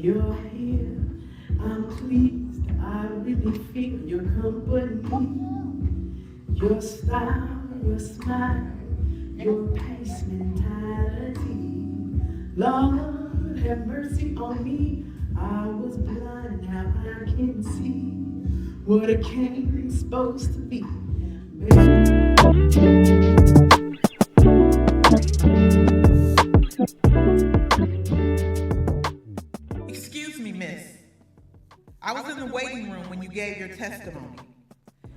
You're here, I'm pleased, I really feel your company. Your style, your smile, your pace mentality. Lord, have mercy on me. I was blind, now I can see what a king's supposed to be. Excuse me, miss. I was in the waiting room when you gave your testimony.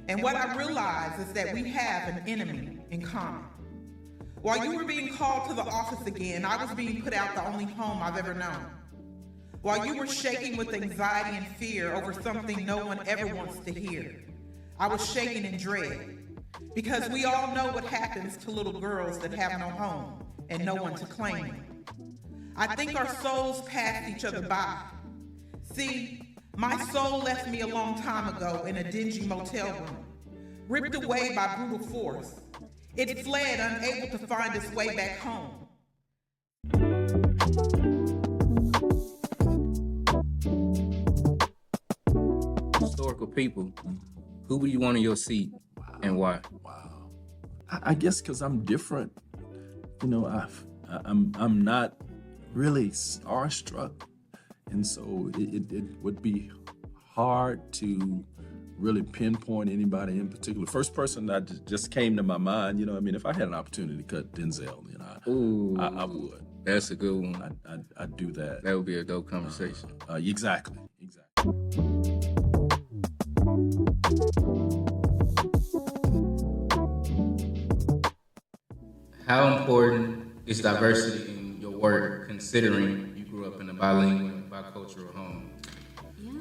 And what I realized is that we have an enemy in common. While you were being called to the office again, I was being put out the only home I've ever known. While you were shaking with anxiety and fear over something no one ever wants to hear, I was shaking in dread. Because we all know what happens to little girls that have no home and no one to claim them. I think our souls passed each other by. See, my soul left me a long time ago in a dingy motel room, ripped away by brutal force. It fled, unable to find its way back home. Historical people, who would you want in your seat and why? Wow. I guess because I'm different. You know, I'm not really starstruck. And so it would be hard to really pinpoint anybody in particular. First person that just came to my mind, you know, I mean, if I had an opportunity to cut Denzel, you know, I would. That's a good one. I'd do that. That would be a dope conversation. Exactly. How important is diversity in your work, considering you grew up in a bilingual, bicultural home? Yeah,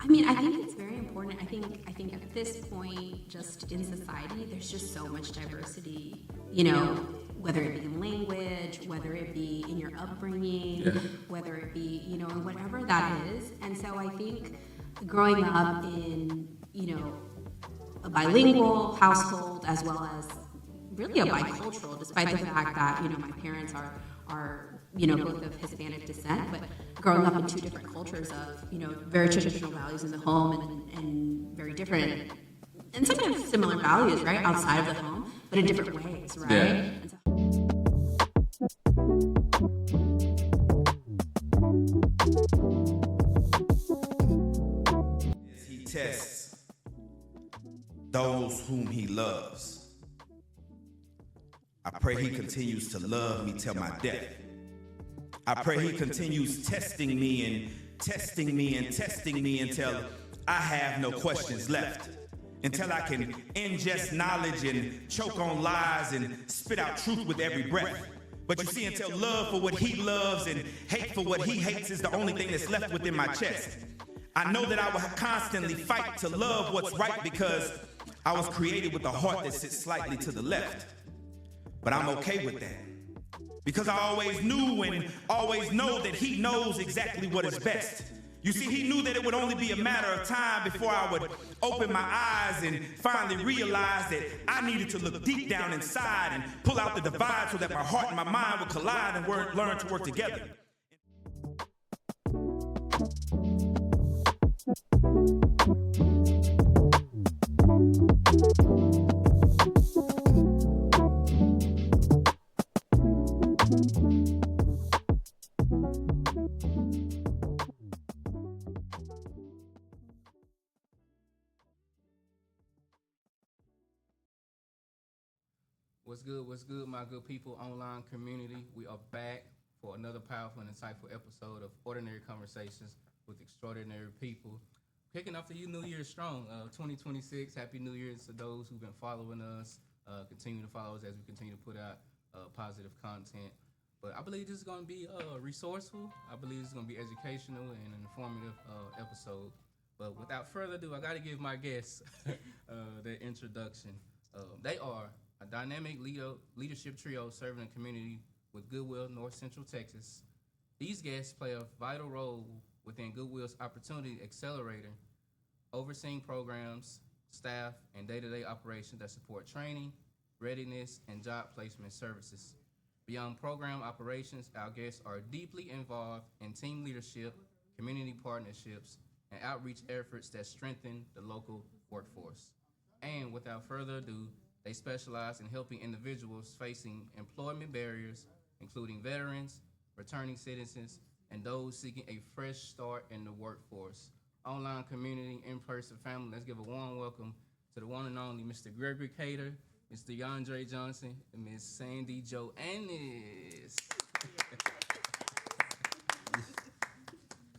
I mean, I think it's very important. I think at this point, just in society, there's just so much diversity. You know, whether it be in language, whether it be in your upbringing, whether it be, you know, in whatever that is. And so I think growing up in, you know, a bilingual household as well as really a bicultural, despite the fact that, you know, my parents are you know, both of Hispanic descent, but growing up in two different cultures of, you know, very traditional values in the home and very different, and sometimes similar values, right, outside of the home, but in different ways, right? Yeah. And so, he tests those whom he loves. I pray he continues to love me till my death. I pray he continues testing me and testing me and testing me until I have no questions left. Until I can ingest knowledge and choke on lies and spit out truth with every breath. But you see, until love for what he loves and hate for what he hates is the only thing that's left within my chest. I know that I will constantly fight to love what's right because I was created with a heart that sits slightly to the left. But I'm okay with that. Because I always knew and always know that he knows exactly what is best. You see, he knew that it would only be a matter of time before I would open my eyes and finally realize that I needed to look deep down inside and pull out the divide so that my heart and my mind would collide and learn to work together. What's good, my good people, online community? We are back for another powerful and insightful episode of Ordinary Conversations with Extraordinary People. Kicking off the New Year strong, 2026. Happy New Year to those who've been following us. Continue to follow us as we continue to put out positive content. But I believe this is going to be resourceful. I believe it's going to be educational and an informative episode. But without further ado, I got to give my guests their introduction. They are a dynamic leadership trio serving the community with Goodwill North Central Texas. These guests play a vital role within Goodwill's Opportunity Accelerator, overseeing programs, staff, and day-to-day operations that support training, readiness, and job placement services. Beyond program operations, our guests are deeply involved in team leadership, community partnerships, and outreach efforts that strengthen the local workforce. And without further ado, they specialize in helping individuals facing employment barriers, including veterans, returning citizens, and those seeking a fresh start in the workforce. Online community, in-person family, let's give a warm welcome to the one and only Mr. Gregory Cater, Mr. DeAndre Johnson, and Miss Sandy Joanis.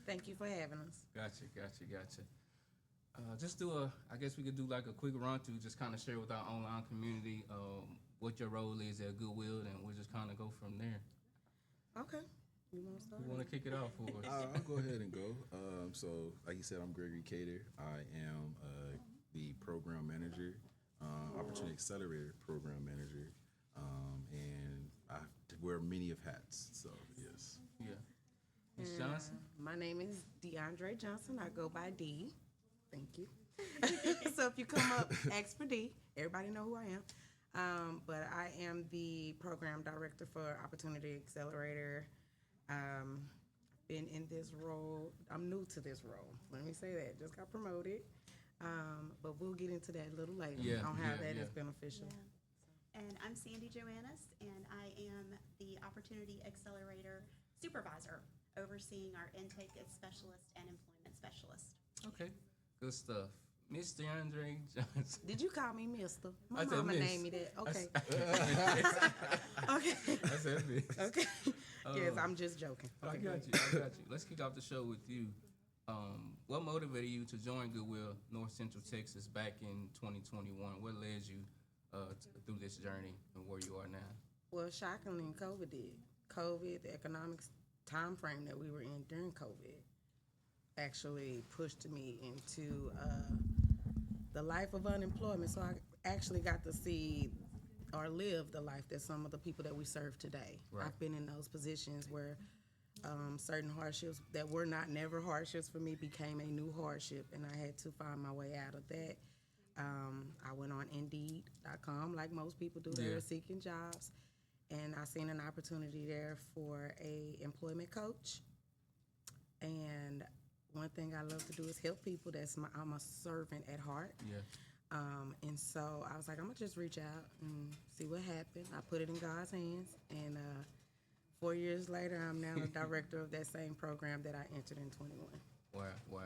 Thank you for having us. Gotcha. Just I guess we could do like a quick run through, just kind of share with our online community what your role is at Goodwill, and we'll just kind of go from there. Okay. You want to start? Who want to kick it off for us? I'll go ahead and go. So, like you said, I'm Gregory Cater. I am the program manager, Opportunity Accelerator program manager, and I wear many of hats. So, yes. Yeah. Ms. Johnson? My name is DeAndre Johnson. I go by D. Thank you. So if you come up, ask for D. Everybody know who I am. But I am the program director for Opportunity Accelerator. Been in this role. I'm new to this role. Let me say that. Just got promoted. But we'll get into that a little later on how that is beneficial. And I'm Sandy Joanis, and I am the Opportunity Accelerator Supervisor, overseeing our intake specialist and employment specialist. Okay. Good stuff. Miss DeAndre Johnson. Did you call me Mister? My I said mama Miss. named me that. Okay. Okay. I said Miss. Okay. Yes, I'm just joking. I Okay. got you. Let's kick off the show with you. What motivated you to join Goodwill North Central Texas back in 2021? What led you through this journey and where you are now? Well, shockingly, COVID did. COVID, the economic time frame that we were in during COVID, actually pushed me into the life of unemployment. So I actually got to see or live the life that some of the people that we serve today. Right. I've been in those positions where certain hardships that were not never hardships for me became a new hardship, and I had to find my way out of that. I went on Indeed.com like most people do. They were seeking jobs, and I seen an opportunity there for a employment coach. And one thing I love to do is help people. I'm a servant at heart. Yeah. And so I was like, I'm gonna just reach out and see what happened. I put it in God's hands, and 4 years later, I'm now the director of that same program that I entered in 21. Wow.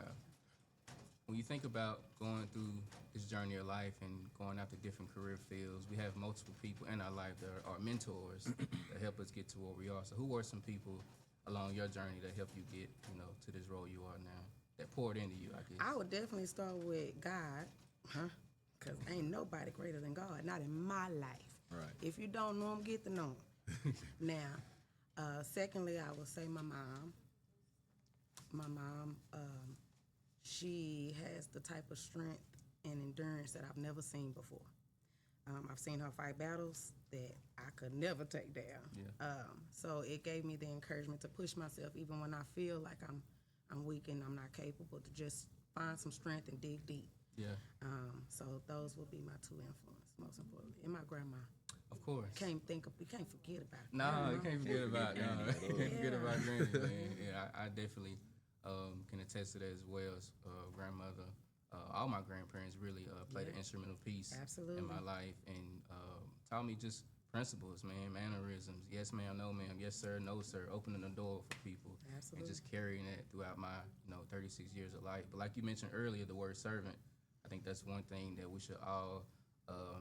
When you think about going through this journey of life and going after different career fields, we have multiple people in our life that are mentors that help us get to where we are. So who were some people along your journey that helped you get, to this role you are now, that poured into you, I guess? I would definitely start with God, because ain't nobody greater than God, not in my life. Right. If you don't know him, get to know him. Now, secondly, I would say my mom. My mom, she has the type of strength and endurance that I've never seen before. I've seen her fight battles that I could never take down. Yeah. So it gave me the encouragement to push myself, even when I feel like I'm weak and I'm not capable, to just find some strength and dig deep. Yeah. So those would be my two influences, most importantly, and my grandma. Of course. You can't forget about it. No, you can't forget about that. You can't forget Yeah. about Granny, man. Yeah, I definitely can attest to that as well. As grandmother, all my grandparents really played an instrumental piece Absolutely. in my life and taught me just principles, man, mannerisms. Yes, ma'am, no, ma'am. Yes, sir, no, sir. Opening the door for people. Absolutely. And just carrying that throughout my 36 years of life. But like you mentioned earlier, the word servant, I think that's one thing that we should all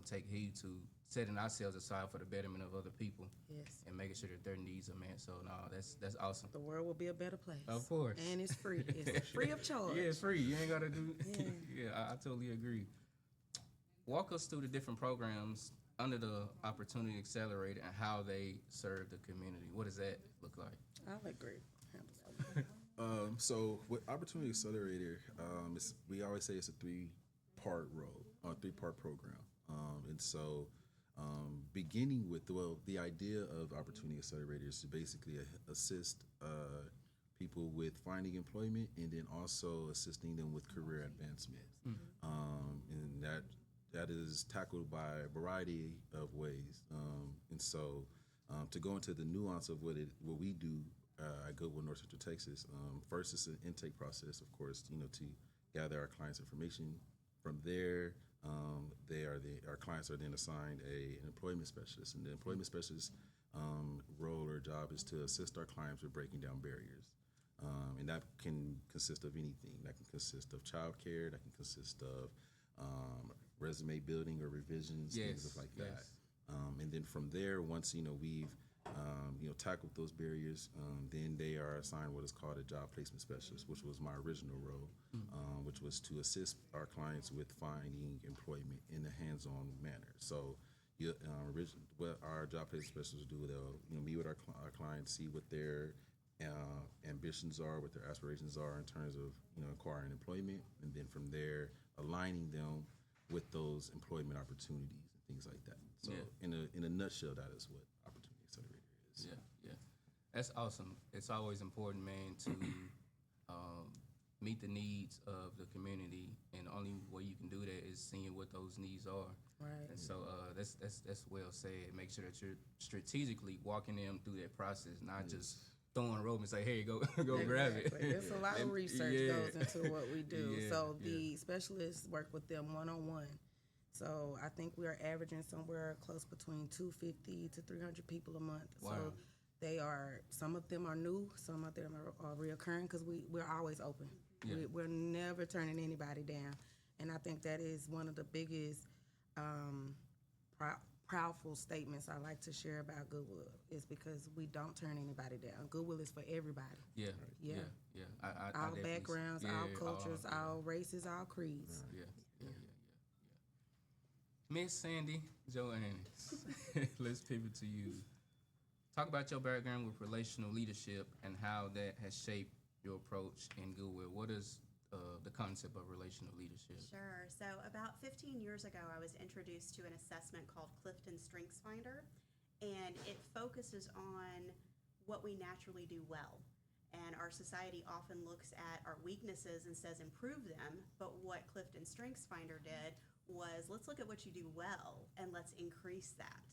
take heed to, setting ourselves aside for the betterment of other people. Yes. And making sure that their needs are met. So no, that's awesome. The world will be a better place. Of course. And it's free. It's free of charge. Yeah, it's free. You ain't gotta do. Yeah. Yeah, I totally agree. Walk us through the different programs under the Opportunity Accelerator and how they serve the community. What does that look like? I'll agree. So with Opportunity Accelerator, we always say it's a three-part program. And so beginning with, the idea of Opportunity Accelerator is to basically assist people with finding employment and then also assisting them with career advancement. And that is tackled by a variety of ways. And so to go into the nuance of what we do at Goodwill North Central Texas. First, it's an intake process, of course, to gather our clients' information. From there, our clients are then assigned an employment specialist, and the employment specialist role or job is to assist our clients with breaking down barriers. And that can consist of anything. That can consist of childcare. That can consist of resume building or revisions, things like that. And then from there, once we've tackled those barriers, then they are assigned what is called a job placement specialist, which was my original role, which was to assist our clients with finding employment in a hands-on manner. So, what our job placement specialists do, they'll meet with our clients, see what their ambitions are, what their aspirations are in terms of acquiring employment, and then from there aligning them with those employment opportunities and things like that. So in a nutshell, that is what Opportunity Accelerator is. Yeah, that's awesome. It's always important, man, to meet the needs of the community, and the only way you can do that is seeing what those needs are. Right. And so that's well said. Make sure that you're strategically walking them through that process, not just throwing a rope and say, "Hey, go grab it." There's a lot of research goes into what we do. Yeah, So the specialists work with them one-on-one. So I think we are averaging somewhere close between 250 to 300 people a month. Wow. So some of them are new, some of them are reoccurring because we're always open. Yeah. We're never turning anybody down. And I think that is one of the biggest proudful statements I like to share about Goodwill is because we don't turn anybody down. Goodwill is for everybody. Yeah. I All definitely backgrounds, all cultures, all races, all creeds. Yeah. Miss Sandy Joanis, let's pivot to you. Talk about your background with relational leadership and how that has shaped your approach in Goodwill. What is the concept of relational leadership? Sure. So about 15 years ago, I was introduced to an assessment called Clifton Strengths Finder, and it focuses on what we naturally do well. And our society often looks at our weaknesses and says improve them, but what Clifton Strengths Finder did was let's look at what you do well and let's increase that.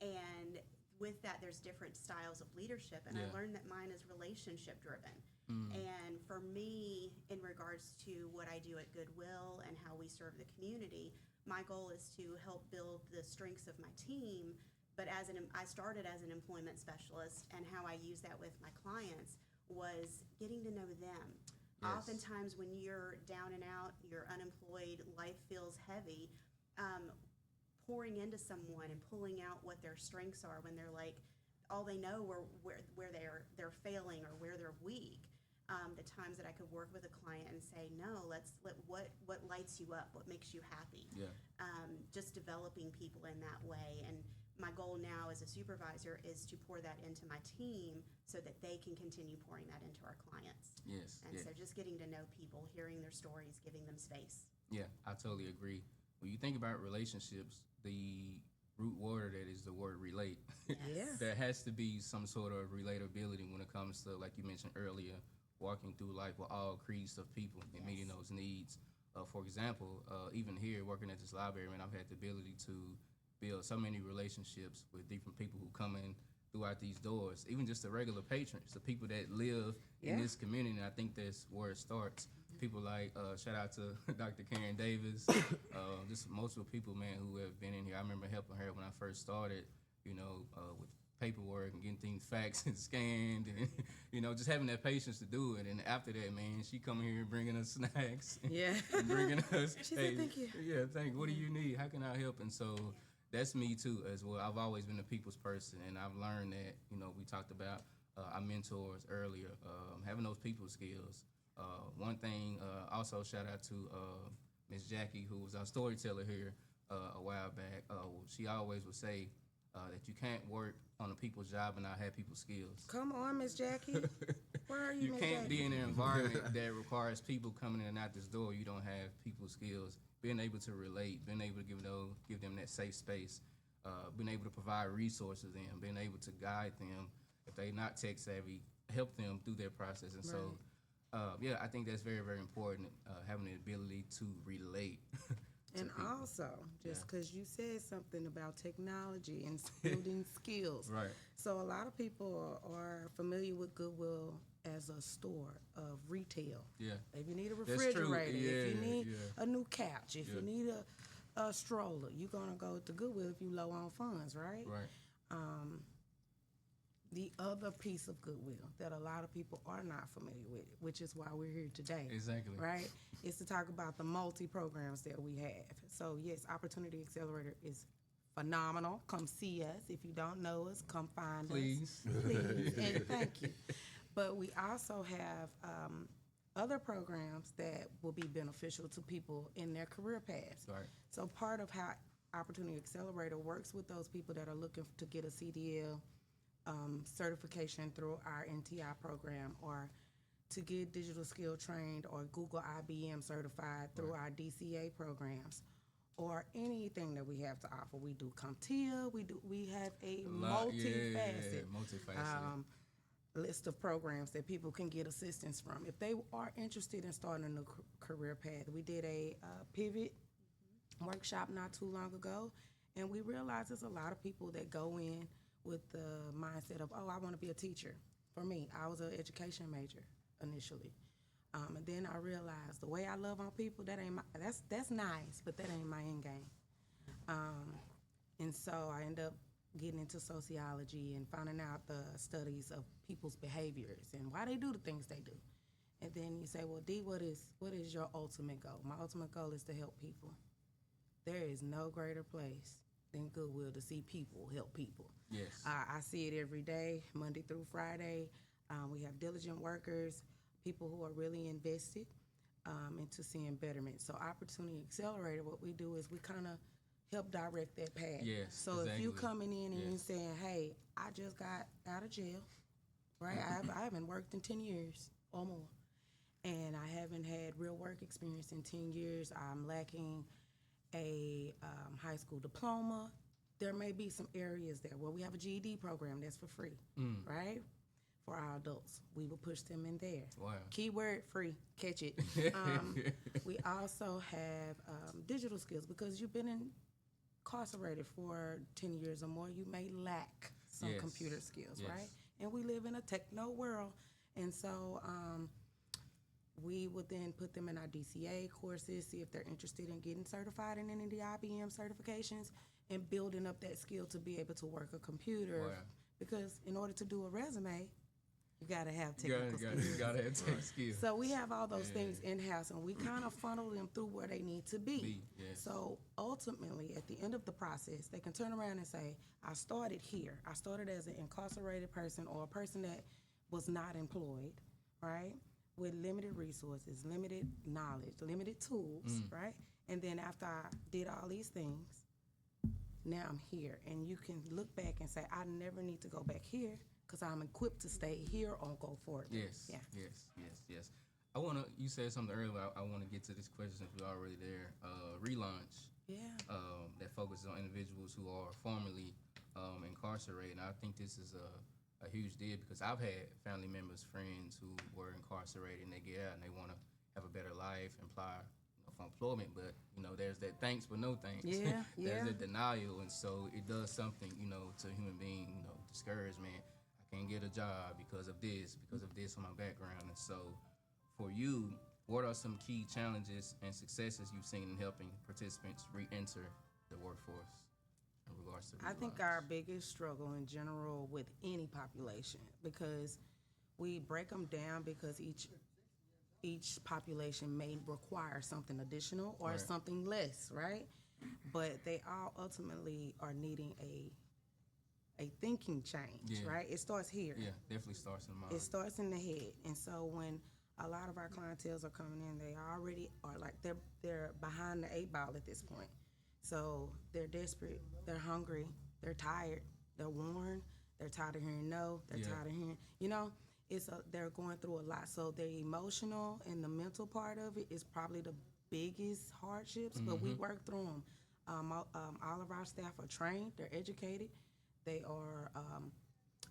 And with that, there's different styles of leadership, and I learned that mine is relationship driven. And for me, in regards to what I do at Goodwill and how we serve the community, my goal is to help build the strengths of my team. But I started as an employment specialist, and how I use that with my clients was getting to know them. Yes. Oftentimes when you're down and out, you're unemployed, life feels heavy, pouring into someone and pulling out what their strengths are when they're like, all they know where they're failing or where they're weak. The times that I could work with a client and say, no, what lights you up, what makes you happy. Yeah. Just developing people in that way. And my goal now as a supervisor is to pour that into my team so that they can continue pouring that into our clients. Yes. And so just getting to know people, hearing their stories, giving them space. Yeah, I totally agree. When you think about relationships, the root word that is the word relate. Yes. There has to be some sort of relatability when it comes to, like you mentioned earlier, walking through life with all creeds of people and meeting those needs. For example, even here working at this library, man, I've had the ability to build so many relationships with different people who come in throughout these doors, even just the regular patrons, the people that live in this community. And I think that's where it starts. People like, shout out to Dr. Karen Davis, just multiple people, man, who have been in here. I remember helping her when I first started, with paperwork and getting things faxed and scanned and, just having that patience to do it. And after that, man, she come here and bringing us snacks. Yeah. And bringing us, She said, thank you. Yeah, thank you. What do you need? How can I help? And so that's me too as well. I've always been a people's person, and I've learned that, we talked about our mentors earlier, having those people skills. One thing, also shout out to Miss Jackie, who was our storyteller here a while back. She always would say that you can't work on a people's job and not have people skills. Come on, Miss Jackie. Where are you, You Miss can't Jackie? be in an environment that requires people coming in and out this door. You don't have people skills. Being able to relate, being able to give them that safe space, being able to provide resources to them, being able to guide them if they're not tech savvy, help them through their process. And so, I think that's very, very important, having the ability to relate. And also, just because you said something about technology and building skills. Right. So a lot of people are familiar with with Goodwill as a store of retail. Yeah. If you need a That's true. refrigerator, if you Yeah, need yeah. a new couch, if Yeah. you need a stroller, you're gonna go to Goodwill if you low on funds, right? Right. The other piece of Goodwill that a lot of people are not familiar with, which is why we're here today. Exactly. Right? Is to talk about the multi-programs that we have. So yes, Opportunity Accelerator is phenomenal. Come see us. If you don't know us, come find Please. us. Please. And thank you. But we also have other programs that will be beneficial to people in their career paths. Right. So part of how Opportunity Accelerator works with those people that are looking to get a CDL certification through our NTI program, or to get digital skill trained or Google IBM certified through our DCA programs, or anything that we have to offer. We do CompTIA. We have a multifaceted list of programs that people can get assistance from if they are interested in starting a new career path. We did a pivot workshop not too long ago, and we realized there's a lot of people that go in with the mindset of, oh, I want to be a teacher. For me, I was an education major initially. And then I realized the way I love on people, that's nice, but that ain't my end game. And so I ended up getting into sociology and finding out the studies of people's behaviors and why they do the things they do. And then you say, well, D, what is your ultimate goal? My ultimate goal is to help people. There is no greater place than Goodwill to see people help people. Yes. I see it every day, Monday through Friday. We have diligent workers, people who are really invested into seeing betterment. So Opportunity Accelerator, what we do is we kind of help direct that path. Yes, So if you exactly. coming in and you Yes. saying, hey, I just got out of jail, right? I haven't worked in 10 years or more, and I haven't had real work experience in 10 years. I'm lacking a high school diploma. There may be some areas there where we have a GED program that's for free, right? For our adults, we will push them in there. Wow. Keyword free, catch it. We also have digital skills, because you've been incarcerated for 10 years or more, you may lack some Yes. computer skills, Yes. right? And we live in a techno world, and so we would then put them in our DCA courses, see if they're interested in getting certified in any of the IBM certifications, and building up that skill to be able to work a computer. Wow. Because in order to do a resume, you gotta have You technical skills. gotta have tech skills. So we have all those things in-house, and we kind of funnel them through where they need to be. Yes. So ultimately, at the end of the process, they can turn around and say, I started here. I started as an incarcerated person, or a person that was not employed, right? With limited resources, limited knowledge, limited tools, right? And then after I did all these things, now I'm here. And you can look back and say, I never need to go back here, because I'm equipped to stay here or go forward. Yes, Yeah. yes. You said something earlier. I want to get to this question since we're already there. Relaunch. Yeah. That focuses on individuals who are formerly incarcerated. And I think this is a huge deal, because I've had family members, friends who were incarcerated, and they get out and they want to have a better life, apply for employment, but there's that thanks but no thanks. Yeah, There's yeah. that denial, and so it does something to a human being, discouragement. I can't get a job because of this on my background. And so for you, what are some key challenges and successes you've seen in helping participants re-enter the workforce in regards to I think relaunch? our biggest struggle in general with any population, because we break them down because each population may require something additional or Right. something less, right? But they all ultimately are needing a thinking change, Yeah. right? It starts here. Yeah, definitely starts in mind. It starts in the head. And so when a lot of our clientels are coming in, they already are like they're behind the 8 ball at this point. So they're desperate, they're hungry, they're tired, they're worn, they're tired of hearing no, they're Yeah. tired of hearing, they're going through a lot. So the emotional and the mental part of it is probably the biggest hardships, but we work through them. All of our staff are trained, they're educated, they are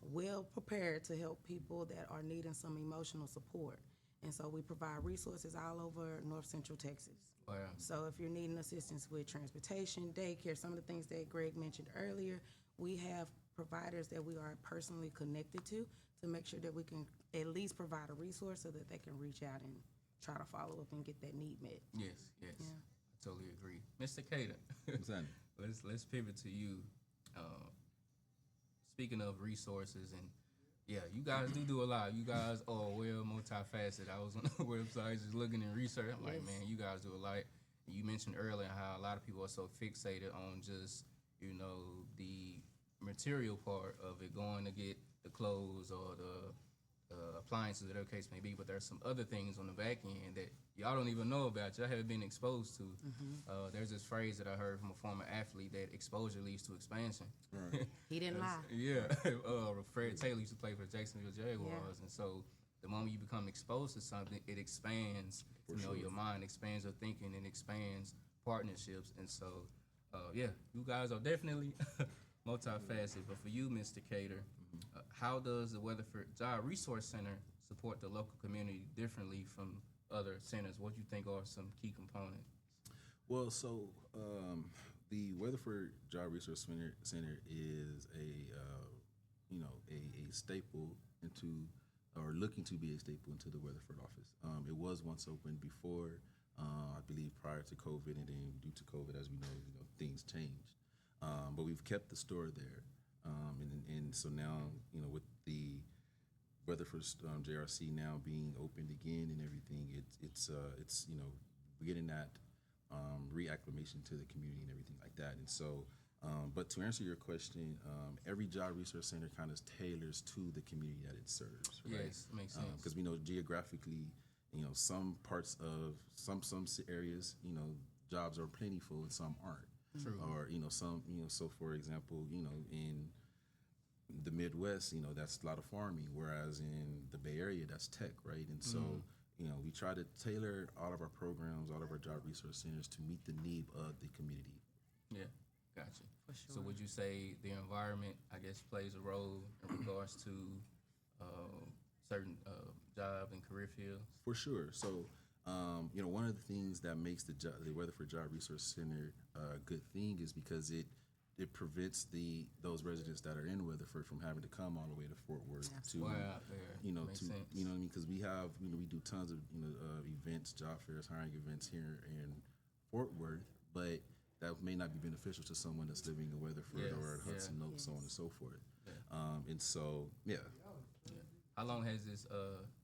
well prepared to help people that are needing some emotional support. And so we provide resources all over North Central Texas. Wow. So if you're needing assistance with transportation, daycare, some of the things that Greg mentioned earlier, we have providers that we are personally connected to to make sure that we can at least provide a resource so that they can reach out and try to follow up and get that need met. Yes. Yeah. I totally agree. Mr. Cater, What's that? let's pivot to you. Speaking of resources, and yeah, you guys do a lot. You guys are well multifaceted. I was on the website just looking and research. I'm like, Yes. man, you guys do a lot. You mentioned earlier how a lot of people are so fixated on just, the material part of it, going to get the clothes or the appliances, whatever case may be. But there's some other things on the back end that y'all don't even know about, y'all haven't been exposed to. There's this phrase that I heard from a former athlete that exposure leads to expansion. Right. He didn't lie. Yeah, Fred Taylor used to play for the Jacksonville Jaguars, and so the moment you become exposed to something, it expands, your mind expands your thinking and expands partnerships, and so, you guys are definitely multifaceted. But for you, Mr. Cater, how does the Weatherford Job Resource Center support the local community differently from other centers? What do you think are some key components? Well, so the Weatherford Job Resource Center is a staple into, or looking to be a staple into the Weatherford office. It was once open before, I believe prior to COVID, and then due to COVID, as we know, things changed. But we've kept the store there, and so now, with the Weatherford JRC now being opened again and everything, it's we're getting that reacclimation to the community and everything like that. And so, but to answer your question, every job resource center kind of tailors to the community that it serves. Right? Yes, makes sense. Because we know geographically, some parts of some areas, jobs are plentiful and some aren't. True. Or some, so for example, in the Midwest, that's a lot of farming, whereas in the Bay Area, that's tech, right? And so, we try to tailor all of our programs, all of our job resource centers to meet the need of the community. Yeah, gotcha. For sure. So would you say the environment, I guess, plays a role in regards to certain job and career fields? For sure. So, one of the things that makes the Weatherford Job Resource Center a good thing is because it prevents those residents that are in Weatherford from having to come all the way to Fort Worth to, Out there. to, Makes sense. what I mean? Because we have, we do tons of, events, job fairs, hiring events here in Fort Worth, but that may not be beneficial to someone that's living in Weatherford Yes. or at Hudson Yeah. Oaks, so on and so forth. Yeah. And so, yeah. How long has this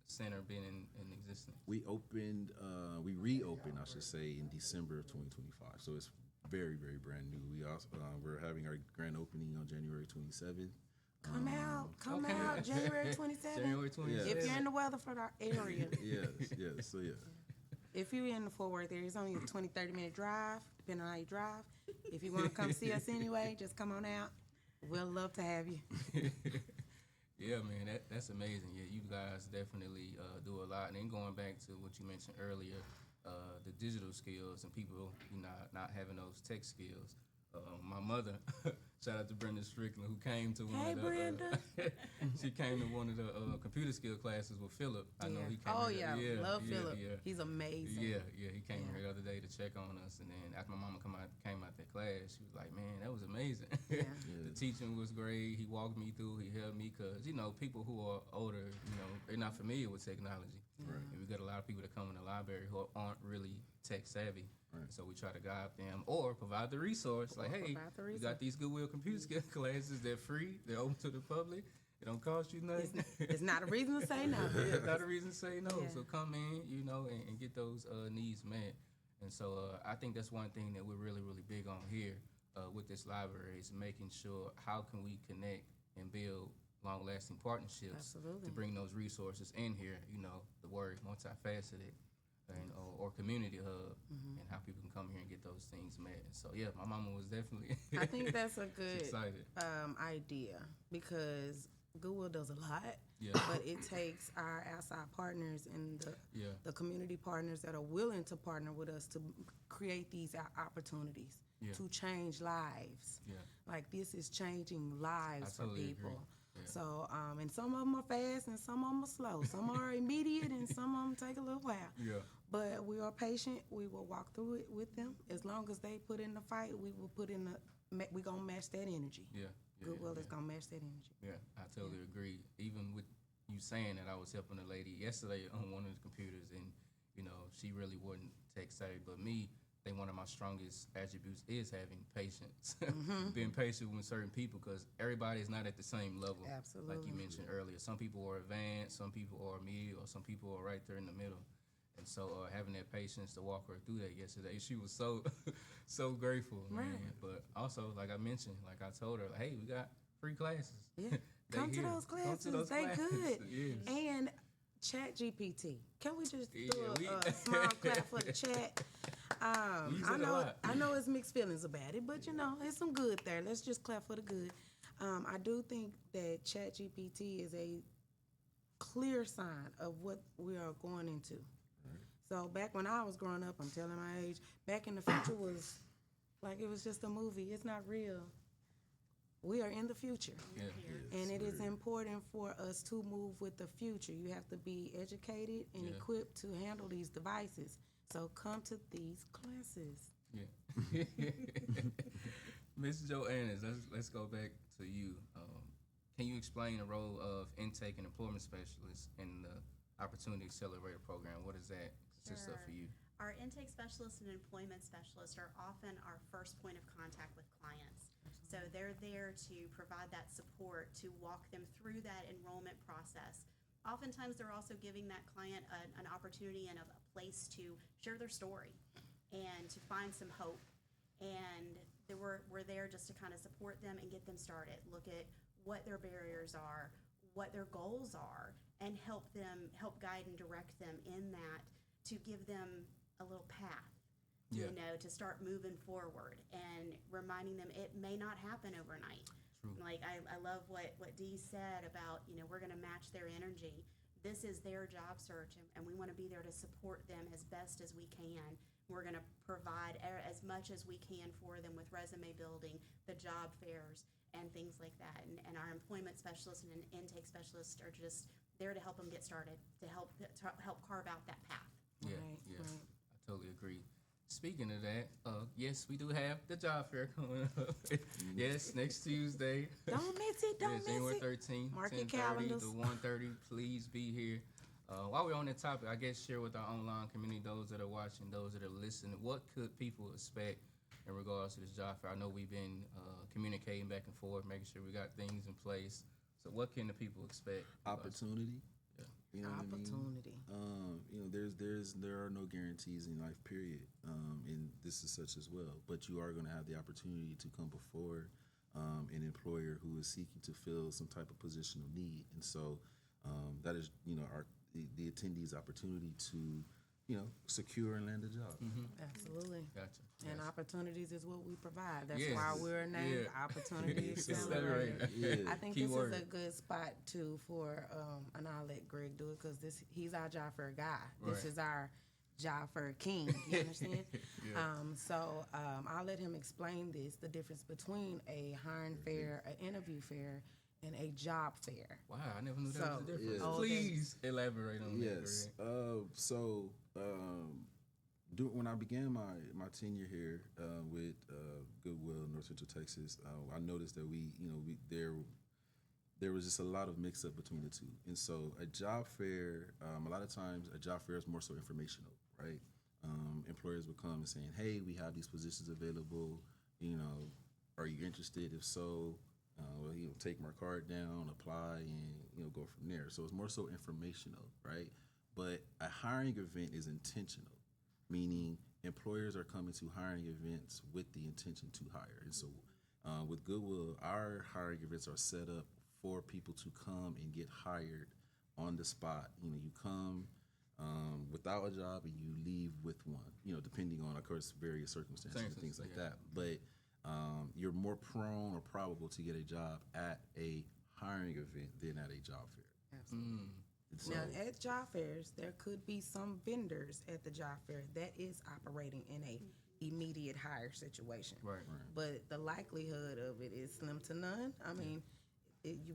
center been in existence? We reopened, I should say, in December of 2025. So it's very, very brand new. We're having our grand opening on January 27th. Come out, January 27th. January 27th. If you're in the Weatherford area, Yes. So yeah. if you're in the Fort Worth area, it's only a 20-30 minute drive, depending on how you drive. If you want to come see us anyway, just come on out. We'll love to have you. Yeah, man, that's amazing. Yeah, you guys definitely do a lot. And then going back to what you mentioned earlier, the digital skills and people, not having those tech skills. My mother, shout out to Brenda Strickland, who came to one of the. Brenda. She came to one of the computer skill classes with Philip. I know he came. Oh here. love Philip. Yeah. He's amazing. Yeah, he came here the other day to check on us, and then after my mama came out that class, she was like, "Man, that was amazing. The teaching was great. He walked me through. He helped me because people who are older, they're not familiar with technology. Right. And we got a lot of people that come in the library who aren't really tech savvy. Right. So we try to guide them or provide the resource. Like, hey, you got these Goodwill computer skill classes. They're free. They're open to the public. It don't cost you nothing. It's not a reason to say no. Yeah, not a reason to say no. Yeah. So come in, and get those needs met. And so I think that's one thing that we're really, really big on here with this library is making sure how can we connect and build long-lasting partnerships Absolutely. to bring those resources in here. The word multifaceted. Or community hub, and how people can come here and get those things met. And so, yeah, my mama was definitely. I think that's a good excited. Idea because Goodwill does a lot, Yeah. but it takes our outside partners and the community partners that are willing to partner with us to create these opportunities Yeah. to change lives. Yeah. Like this is changing lives I totally for people. agree. Yeah. So, and some of them are fast and some of them are slow. Some are immediate and some of them take a little while. Yeah. But we are patient. We will walk through it with them. As long as they put in the fight, we will put in the. We gonna match that energy. Yeah. Goodwill is gonna match that energy. Yeah, I totally agree. Even with you saying that, I was helping a lady yesterday on one of the computers, and she really wasn't tech savvy. But me, I think one of my strongest attributes is having patience, being patient with certain people, because everybody is not at the same level. Absolutely. Like you mentioned earlier, some people are advanced, some people are medium, or some people are right there in the middle. And so having that patience to walk her through that yesterday, she was so so grateful, man. But also, like I mentioned, like I told her, hey, we got free classes. Yeah. Come to those classes. They good. Yes. And Chat GPT. Can we just do Yeah, a small clap for the chat? We use it a lot. I know it's mixed feelings about it, but there's some good there. Let's just clap for the good. I do think that Chat GPT is a clear sign of what we are going into. So back when I was growing up, I'm telling my age, back in the future was like it was just a movie. It's not real. We are in the future. Yeah. And it is important for us to move with the future. You have to be educated and equipped to handle these devices. So come to these classes. Yeah. Miss Joanis, let's go back to you. Can you explain the role of intake and employment specialists in the Opportunity Accelerator program? What does that consist of for you? Our intake specialists and employment specialists are often our first point of contact with clients. So they're there to provide that support, to walk them through that enrollment process. Oftentimes they're also giving that client an opportunity and a place to share their story and to find some hope. And we're there just to kind of support them and get them started, look at what their barriers are, what their goals are, and help guide and direct them in that, to give them a little path, to start moving forward, and reminding them it may not happen overnight. True. Like I love what Dee said about, we're going to match their energy. This is their job search, and we want to be there to support them as best as we can. We're going to provide as much as we can for them with resume building, the job fairs, and things like that. And our employment specialists and intake specialists are just there to help them get started, to help carve out that path. Yeah, Right, yeah, right. I totally agree. Speaking of that, yes, we do have the job fair coming up. Yes, next Tuesday. Don't miss it. Don't Yes, January miss it. 13th, Mark your 10:30 calendars. to 1:30. Please be here. While we're on that topic, I guess share with our online community, those that are watching, those that are listening, what could people expect in regards to this job fair? I know we've been communicating back and forth, making sure we got things in place. So what can the people expect? Opportunity. Yeah. You know what I mean? Opportunity. There are no guarantees in life, period. And this is such as well. But you are going to have the opportunity to come before an employer who is seeking to fill some type of position of need. And so that is, the attendee's opportunity to, secure and land a job. Absolutely. Gotcha. And Yes. opportunities is what we provide. That's Yes. why we're named Yeah. Opportunity It's Accelerator. accelerator. I think Key this word. is a good spot too for, and I'll let Greg do it because he's our job fair guy. This Right. is our job fair king. You understand? I'll let him explain the difference between a hiring fair, an interview fair, and a job fair. Wow, I never knew that was So, a difference. yeah. Please elaborate on Yes. that. Greg. When I began my tenure here with Goodwill North Central Texas, I noticed that there was just a lot of mix up between the two. And so a job fair, a lot of times a job fair is more so informational, right? Employers would come and saying, hey, we have these positions available, are you interested? If so, take my card down, apply, and go from there. So it's more so informational, right? But a hiring event is intentional, meaning employers are coming to hiring events with the intention to hire. And so with Goodwill, our hiring events are set up for people to come and get hired on the spot. You come without a job and you leave with one, depending on, of course, various circumstances and things like that. But you're more prone or probable to get a job at a hiring event than at a job fair. Absolutely. So, Now, at job fairs, there could be some vendors at the job fair that is operating in a immediate hire situation. Right. But the likelihood of it is slim to none. I mean,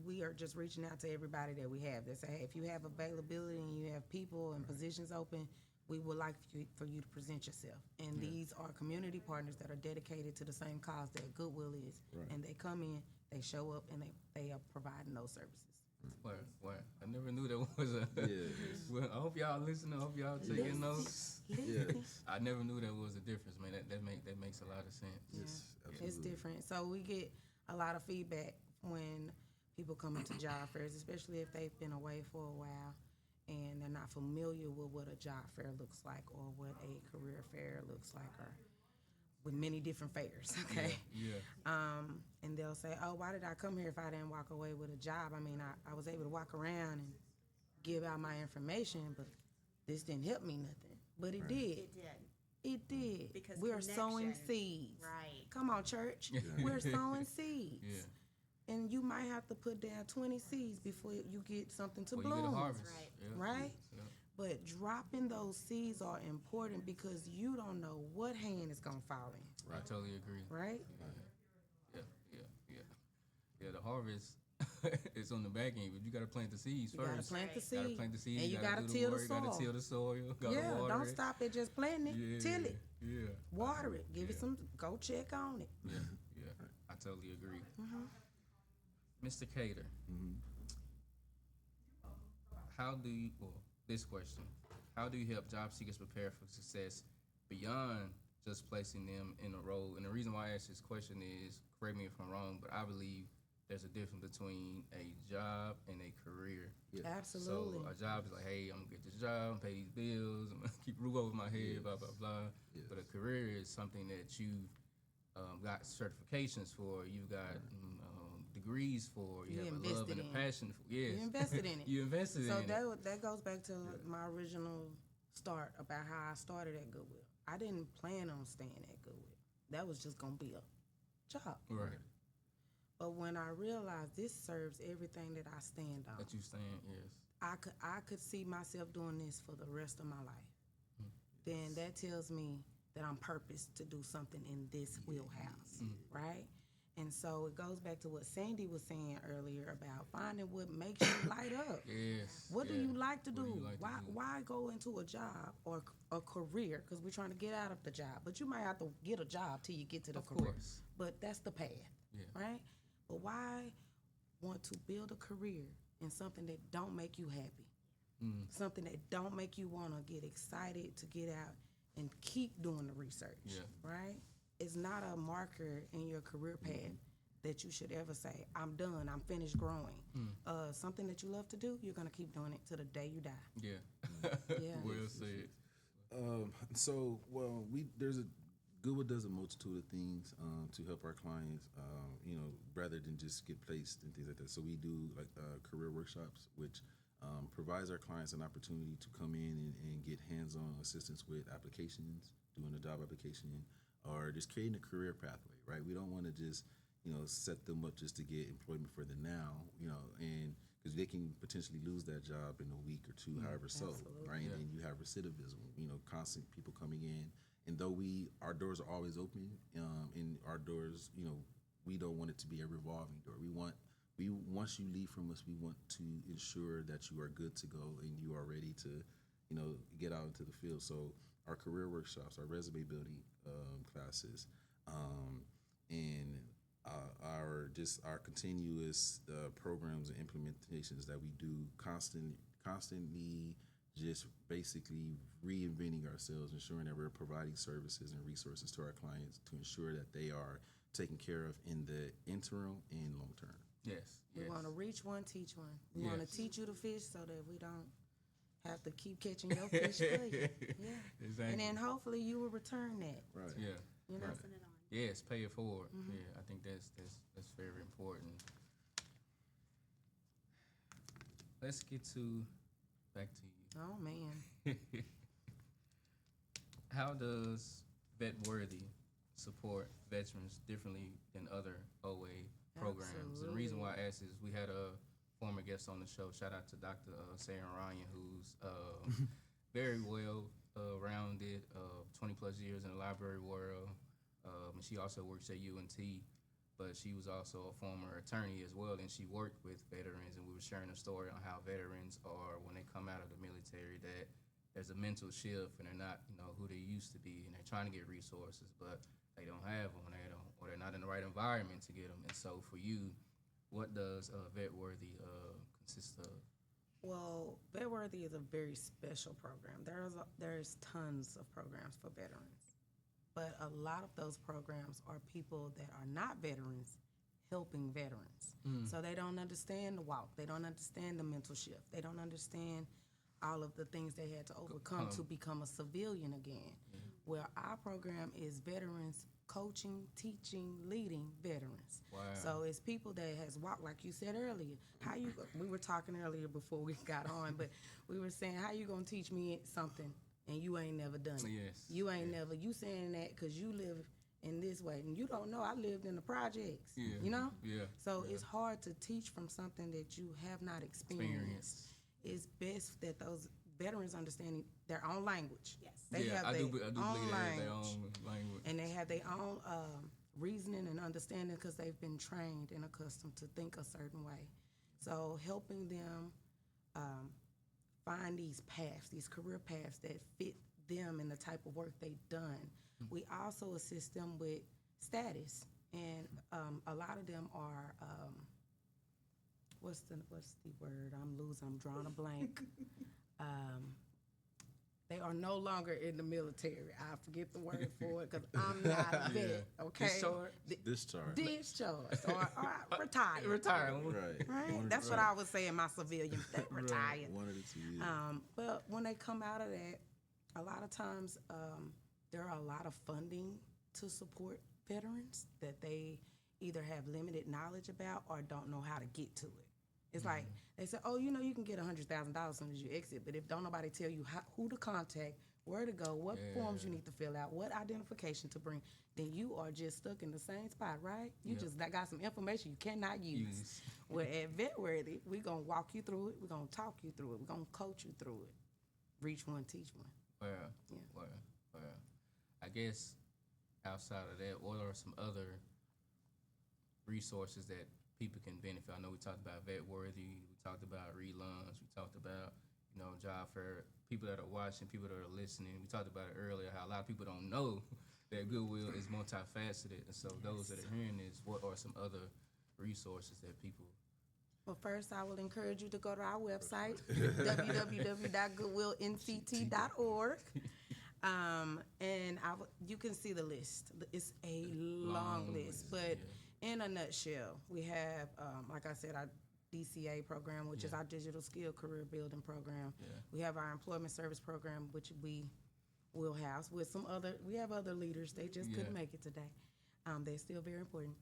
we are just reaching out to everybody that we have. They say, hey, if you have availability and you have people and positions open, we would like for you to present yourself. And these are community partners that are dedicated to the same cause that Goodwill is. Right. And they come in, they show up, and they are providing those services. Where? I never knew there was a. Yes. Well, I hope y'all listening. I hope y'all taking notes. Yes. I never knew there was a difference, man. That makes a lot of sense. Yes. It's Absolutely. different. So we get a lot of feedback when people come into job fairs, especially if they've been away for a while and they're not familiar with what a job fair looks like or what a career fair looks like, or with many different fairs, okay? Yeah. And they'll say, oh, why did I come here if I didn't walk away with a job? I mean, I was able to walk around and give out my information, but this didn't help me nothing. But it did. It did. It did. Because we're sowing connection. seeds. Right. Come on, church. We're sowing seeds. Yeah. And you might have to put down 20 seeds before you get something to Well, you bloom. get a harvest. Right. Yeah. Right? Yeah. But dropping those seeds are important because you don't know what hand is going to fall in. I totally agree. Right? Yeah, the harvest is on the back end, but you got to plant the seeds You first. got to plant the You gotta seed. plant the seeds. And you gotta got to do till the work, You got to till the soil. Gotta Yeah, water don't it. stop at just planting it. Yeah, Till it. Yeah. Water it. Give it some, go check on it. Yeah. I totally agree. Mr. Cater, how do you, well, this question, how do you help job seekers prepare for success beyond just placing them in a role? And the reason why I ask this question is, correct me if I'm wrong, but I believe there's a difference between a job and a career. Absolutely. So a job is like, hey, I'm gonna get this job, pay these bills, I'm gonna keep a roof over my head, blah, blah, blah. Yes. But a career is something that you got certifications for, you've got degrees for, you You have a love invested and a in. passion for. Yes. You invested in it. You invested So in it. that goes back to my original start about how I started at Goodwill. I didn't plan on staying at Goodwill. That was just gonna be a job. Right. But when I realized this serves everything that I stand on, That you stand, yes. I could see myself doing this for the rest of my life. Then that tells me that I'm purposed to do something in this wheelhouse, right? And so it goes back to what Sandy was saying earlier about finding what makes you light up. Yes. What do yeah. you like to What do? do you like to do? Why go into a job or a career? Because we're trying to get out of the job. But you might have to get a job till you get to the Of career. course. But that's the path, Yeah. right? But why want to build a career in something that don't make you happy? Something that don't make you want to get excited to get out and keep doing the research, Yeah. right? It's not a marker in your career path that you should ever say, I'm done, I'm finished growing. Something that you love to do, you're going to keep doing it till the day you die. Yeah. Yeah. Well said. So, well, Goodwill does a multitude of things to help our clients, rather than just get placed and things like that. So we do like career workshops, which provides our clients an opportunity to come in and get hands-on assistance with applications, doing a job application, or just creating a career pathway, right? We don't want to just, set them up just to get employment for the now, and because they can potentially lose that job in a week or two, however so, Absolutely. right? Yeah. And then you have recidivism, constant people coming in. And though our doors are always open, and our doors, we don't want it to be a revolving door. Once you leave from us, we want to ensure that you are good to go and you are ready to, get out into the field. So our career workshops, our resume building classes, and our continuous programs and implementations that we do constantly just basically reinventing ourselves, ensuring that we're providing services and resources to our clients to ensure that they are taken care of in the interim and long term. Yes. We yes. want to reach one, teach one. We want Yes. to teach you to fish so that we don't have to keep catching your fish for you. Yeah. Exactly. And then hopefully you will return that. Right. Yeah. You know? Passing it on. Yes, pay it forward. Yeah, I think that's very important. Let's get back to you. Oh man. How does VetWorthy support veterans differently than other OA programs? And the reason why I ask is we had a former guest on the show. Shout out to Dr. Sarah Ryan, who's very well rounded, 20 plus years in the library world. And she also works at UNT, but she was also a former attorney as well, and she worked with veterans, and we were sharing a story on how veterans are, when they come out of the military, that there's a mental shift and they're not, who they used to be, and they're trying to get resources, but they don't have them, or they're not in the right environment to get them. And so for you, what does VetWorthy consist of? Well, Vetworthy is a very special program. There's tons of programs for veterans, but a lot of those programs are people that are not veterans helping veterans. So they don't understand the walk. They don't understand the mental shift. They don't understand all of the things they had to overcome to become a civilian again. Well, our program is veterans coaching, teaching, leading veterans. Wow. So it's people that has walked, like you said earlier. We were talking earlier before we got on, but we were saying, how you gonna teach me something and you ain't never done it? Yes. You ain't never, you saying that because you live in this way. And you don't know, I lived in the projects, you know? Yeah. So it's hard to teach from something that you have not experienced. It's best that those veterans understand their own language. Yes. They have I their do believe own they have their language. own language. And they have their own reasoning and understanding because they've been trained and accustomed to think a certain way. So helping them find these paths, these career paths that fit them and the type of work they've done. We also assist them with status, and a lot of them are what's the word? I'm drawing a blank. They are no longer in the military. I forget the word for it because I'm not a vet. Okay, discharged or retired. Retired. Right. That's what I would say in my civilian. They retired. One of the two. Yeah. But when they come out of that, a lot of times there are a lot of funding to support veterans that they either have limited knowledge about or don't know how to get to it. It's like they say, oh, you know, you can get $100,000 as soon as you exit, but if don't nobody tell you who to contact, where to go, what forms you need to fill out, what identification to bring, then you are just stuck in the same spot, right? You just got some information you cannot use. Well, at Vetworthy, we're going to walk you through it. We're going to talk you through it. We're going to coach you through it. Reach one, teach one. Well, I guess outside of that, what are some other resources that people can benefit? I know we talked about Vetworthy, we talked about relunch, we talked about, job fair. People that are watching, people that are listening, we talked about it earlier, how a lot of people don't know that Goodwill is multifaceted. And so those that are hearing this, what are some other resources that people... Well, first, I will encourage you to go to our website, www.goodwillnct.org. And you can see the list. It's a long list, but in a nutshell, we have, like I said, our DCA program, which is our digital skill career building program. We have our employment service program, which we will house with we have other leaders. They just couldn't make it today. They're still very important.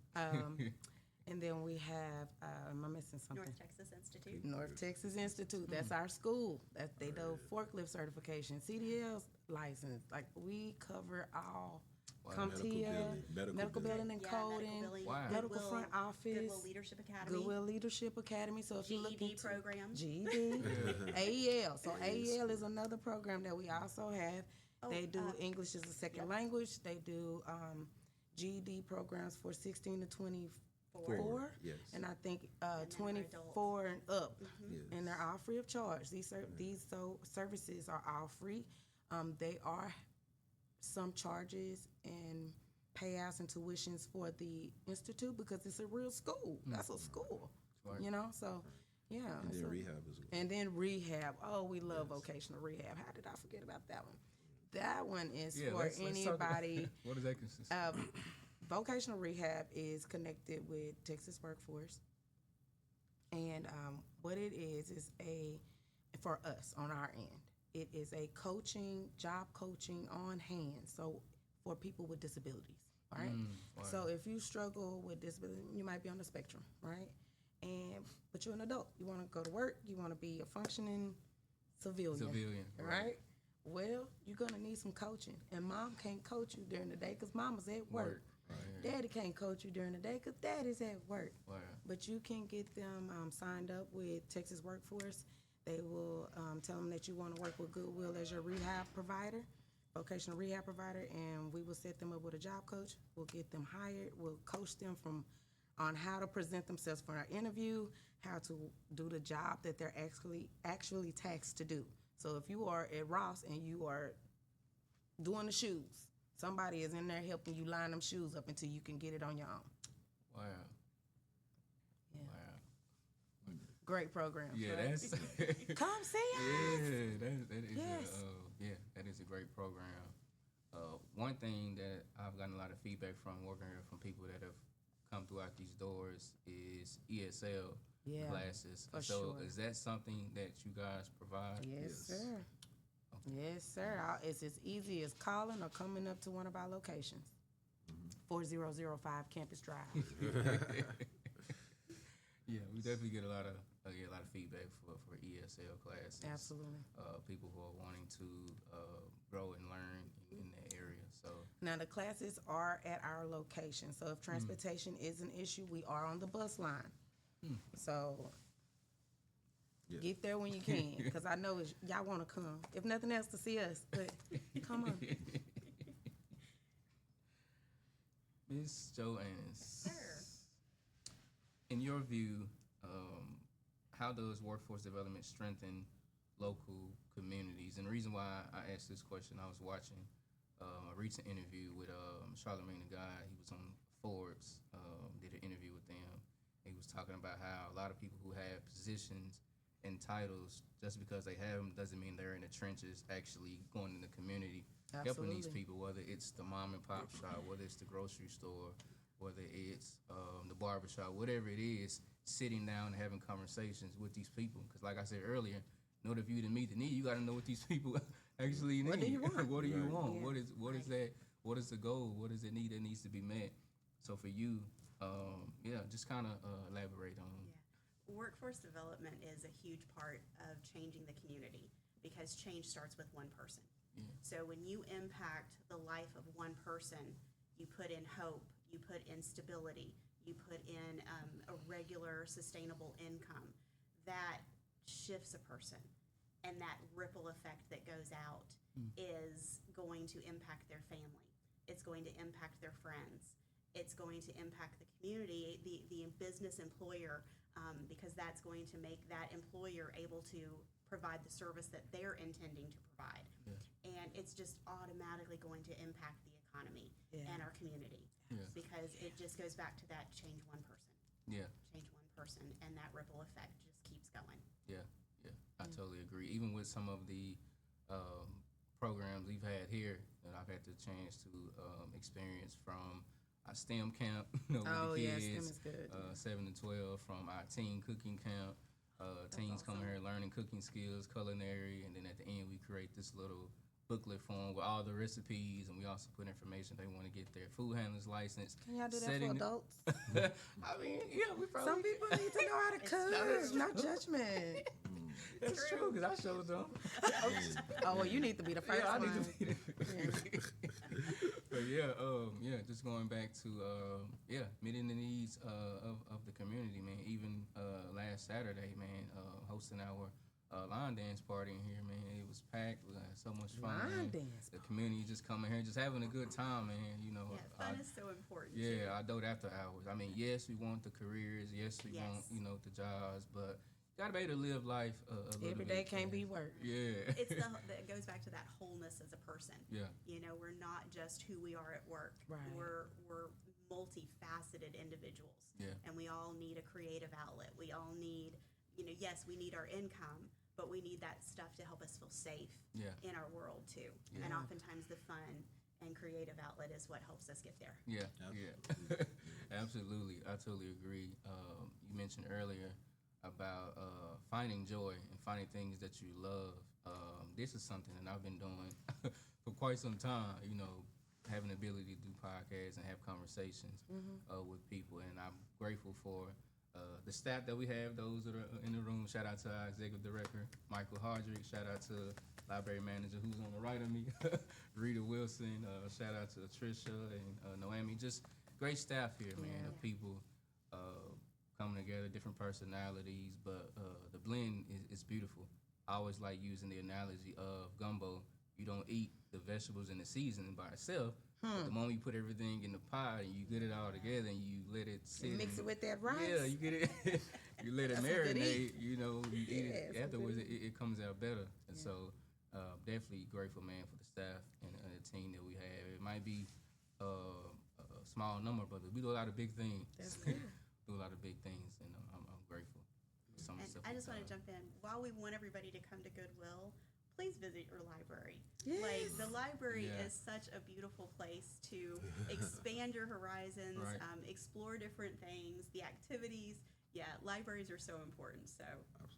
And then we have, am I missing something? North Texas Institute. North Texas Institute. That's our school. They do forklift certification, CDL license. Like, we cover all. CompTIA, medical billing and coding, medical front office, Goodwill Leadership Academy. Goodwill Leadership Academy. So if you look into program. GED, AEL. So AEL is another program that we also have. They do English as a second language. They do GED programs for 16 to 24. Yes. And I think 24 and up. And they're all free of charge. These services are all free. They are some charges and payouts and tuitions for the institute because it's a real school. That's a school, So, yeah. And then rehab as well. And then rehab. Oh, we love vocational rehab. How did I forget about that one? That one is for anybody. What does that consist of? Vocational rehab is connected with Texas Workforce, and what it is for us on our end. It is a job coaching on hand, so for people with disabilities, right? So if you struggle with disability, you might be on the spectrum, right? But you're an adult. You want to go to work. You want to be a functioning civilian, right? Well, you're going to need some coaching. And mom can't coach you during the day because mama's at work. Right. Daddy can't coach you during the day because daddy's at work. Wow. But you can get them signed up with Texas Workforce. They will tell them that you want to work with Goodwill as your rehab provider, vocational rehab provider, and we will set them up with a job coach. We'll get them hired. We'll coach them on how to present themselves for our interview, how to do the job that they're actually tasked to do. So if you are at Ross and you are doing the shoes, somebody is in there helping you line them shoes up until you can get it on your own. Wow. Yeah. Wow. great program. Yeah, that's Come see us. That is a great program. One thing that I've gotten a lot of feedback from working here from people that have come throughout these doors is ESL classes. for So sure. is that something that you guys provide? Yes, sir. Yes, sir. It's as easy as calling or coming up to one of our locations. 4005 Campus Drive. Yeah, we definitely get a lot of feedback for ESL classes. Absolutely. People who are wanting to grow and learn in that area. So Now, the classes are at our location. So if transportation is an issue, we are on the bus line. So get there when you can, because I know y'all want to come. If nothing else, to see us, but come on. Ms. Joanis, Sure. in your view, how does workforce development strengthen local communities? And the reason why I asked this question, I was watching a recent interview with Charlamagne the Guy. He was on Forbes, did an interview with them. He was talking about how a lot of people who have positions and titles, just because they have them doesn't mean they're in the trenches actually going in the community, helping these Absolutely. people, whether it's the mom and pop shop, whether it's the grocery store, whether it's the barbershop, whatever it is, sitting down and having conversations with these people. Because like I said earlier, in order for you to meet the need, you got to know what these people actually need. What do you want? What do you want? Yeah. What is that? What is the goal? What is the need that needs to be met? So for you, just kind of elaborate on. Yeah. Workforce development is a huge part of changing the community because change starts with one person. Yeah. So when you impact the life of one person, you put in hope, you put in stability, you put in a regular, sustainable income. That shifts a person, and that ripple effect that goes out is going to impact their family. It's going to impact their friends. It's going to impact the community, the business employer, because that's going to make that employer able to provide the service that they're intending to provide. Yeah. And it's just automatically going to impact the economy and our community. Yeah. Because it just goes back to that change one person, Yeah. and that ripple effect just keeps going. Yeah, I totally agree. Even with some of the programs we've had here that I've had the chance to experience from our STEM camp, with Oh, the yeah, kids, STEM is good. 7 to 12, from our teen cooking camp. Teens come here learning cooking skills, culinary, and then at the end we create this little booklet form with all the recipes, and we also put information they want to get their food handler's license. Can y'all do that for adults? I mean, yeah, we probably. Some people need to know how to cook. No judgment. That's true, because I showed them. Oh, well, you need to be the first I one. need to be But just going back to meeting the needs of the community, man. Even last Saturday, man, hosting our line dance party in here, man. It was packed. We had so much fun. Line man. dance The community just coming here, just having a good time, man. Fun is so important. Yeah, I dote after hours. I mean, yes, we want the careers. Yes, we want the jobs, but you gotta be able to live life a little Every bit. day can't be work. Yeah. It goes back to that wholeness as a person. Yeah. We're not just who we are at work. Right. We're multifaceted individuals. Yeah. And we all need a creative outlet. We all need, yes, we need our income, but we need that stuff to help us feel safe in our world too. Yeah. And oftentimes the fun and creative outlet is what helps us get there. Yeah, absolutely. I totally agree. You mentioned earlier about finding joy and finding things that you love. This is something that I've been doing for quite some time, having the ability to do podcasts and have conversations with people. And I'm grateful for the staff that we have, those that are in the room. Shout out to our executive director, Michael Hardrick. Shout out to library manager who's on the right of me, Rita Wilson. Shout out to Trisha and Noemi. Just great staff here, man, of people coming together, different personalities, but the blend is beautiful. I always like using the analogy of gumbo. You don't eat the vegetables in the seasoning by itself. But the moment you put everything in the pot and you get it all together and you let it sit. You mix it with that rice. Yeah, you get it. You let it That's a good marinate. You eat it it's a afterwards. good It comes out better. And so, definitely grateful, man, for the staff and the team that we have. It might be a small number, but we do a lot of big things. That's good. Do a lot of big things, and I'm grateful. some And stuff. I just want to jump in. While we want everybody to come to Goodwill, please visit your library. Yes. Like, the library Yeah. is such a beautiful place to expand your horizons, Right. Explore different things, the activities. Yeah, libraries are so important. So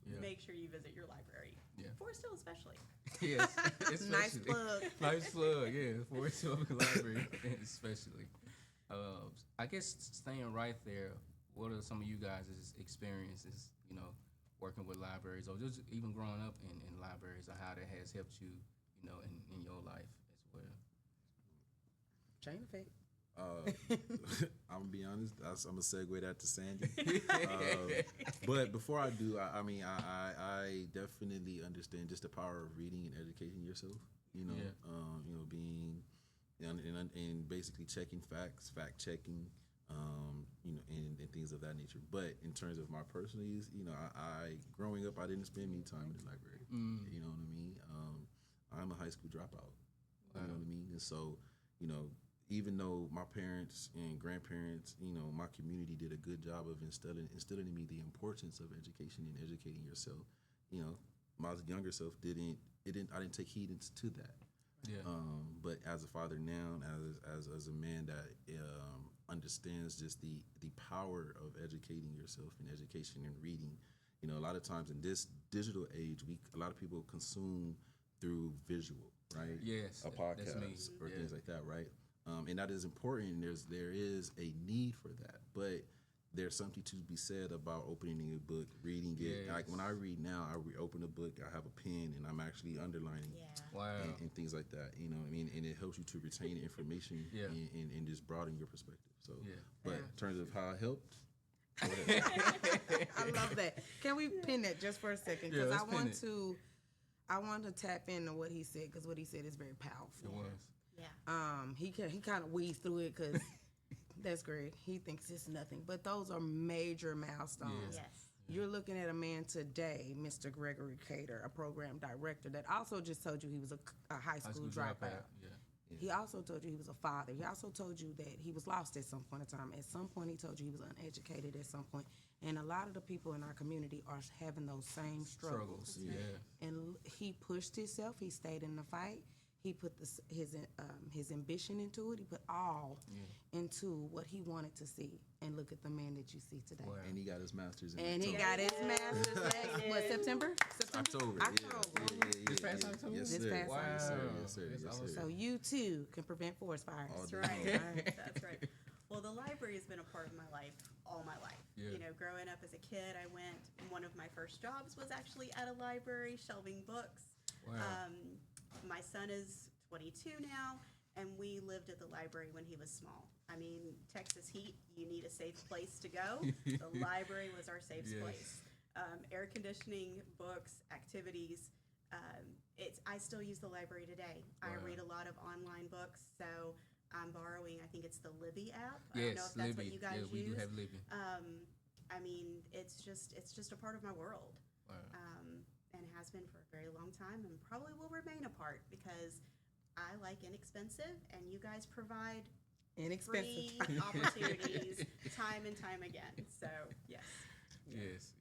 Yeah. make sure you visit your library. Yeah. Forest Hill especially. Yes, Nice especially. plug. Nice plug, yeah, Forest Hill Library, especially. I guess staying right there, what are some of you guys' experiences, working with libraries, or just even growing up in libraries, or how that has helped you, in your life as well? Chain effect. I'm gonna be honest. I'm gonna segue that to Sandy. But before I do, I definitely understand just the power of reading and educating yourself. Being and basically checking facts, fact checking, and things of that nature. But in terms of my personal use, I growing up, I didn't spend any time in the library. You know what I mean? I'm a high school dropout. You know what I mean? And so, even though my parents and grandparents, my community did a good job of instilling in me the importance of education and educating yourself, my younger self I didn't take heed to that. Yeah. But as a father now, as a man that understands just the power of educating yourself and education and reading, a lot of times in this digital age, a lot of people consume through visual, right? Yes, A that's me. podcast or Yeah. things like that, right? And that is important. And there is a need for that, but there's something to be said about opening a book, reading it. Like when I read now, open a book, I have a pen, and I'm actually underlining Wow. and things like that. You know what I mean? And it helps you to retain information Yeah. and just broaden your perspective. So, Yeah. but in terms of how it helped, I love that. Can we pin that just for a second? Yeah, Because let's I pin want it. to, tap into what he said, because what he said is very powerful. It was. Yeah. He kind of weaves through it because that's Greg. He thinks it's nothing, but those are major milestones. Yes. You're looking at a man today, Mr. Gregory Cater, a program director that also just told you he was a high school dropout. Yeah. He also told you he was a father. He also told you that he was lost at some point in time. At some point, he told you he was uneducated at some point. And a lot of the people in our community are having those same struggles. Yeah. And he pushed himself. He stayed in the fight. He put his ambition into it. He put all into what he wanted to see. And look at the man that you see today. Wow. and he got his master's in And he October. got his master's next, what, September? October. This past October? Yes, This sir. past Wow. Yes, sir. Yes, sir. That's Yes, sir. awesome. So you too can prevent forest fires. All That's day right. long. That's right. Well, the library has been a part of my life all my life. Yeah. Growing up as a kid, one of my first jobs was actually at a library, shelving books. Wow. My son is 22 now, and we lived at the library when he was small. I mean, Texas heat, you need a safe place to go. The library was our safe Yes. place. Air conditioning, books, activities. I still use the library today. I Wow. read a lot of online books, so I'm borrowing, I think it's the Libby app. I don't know Yes, if that's Libby. what you guys Yeah, we use. do have Libby. I mean, it's just a part of my world. Wow. And has been for a very long time, and probably will remain a part, because I like inexpensive, and you guys provide Inexpensive. free opportunities time and time again. So yes.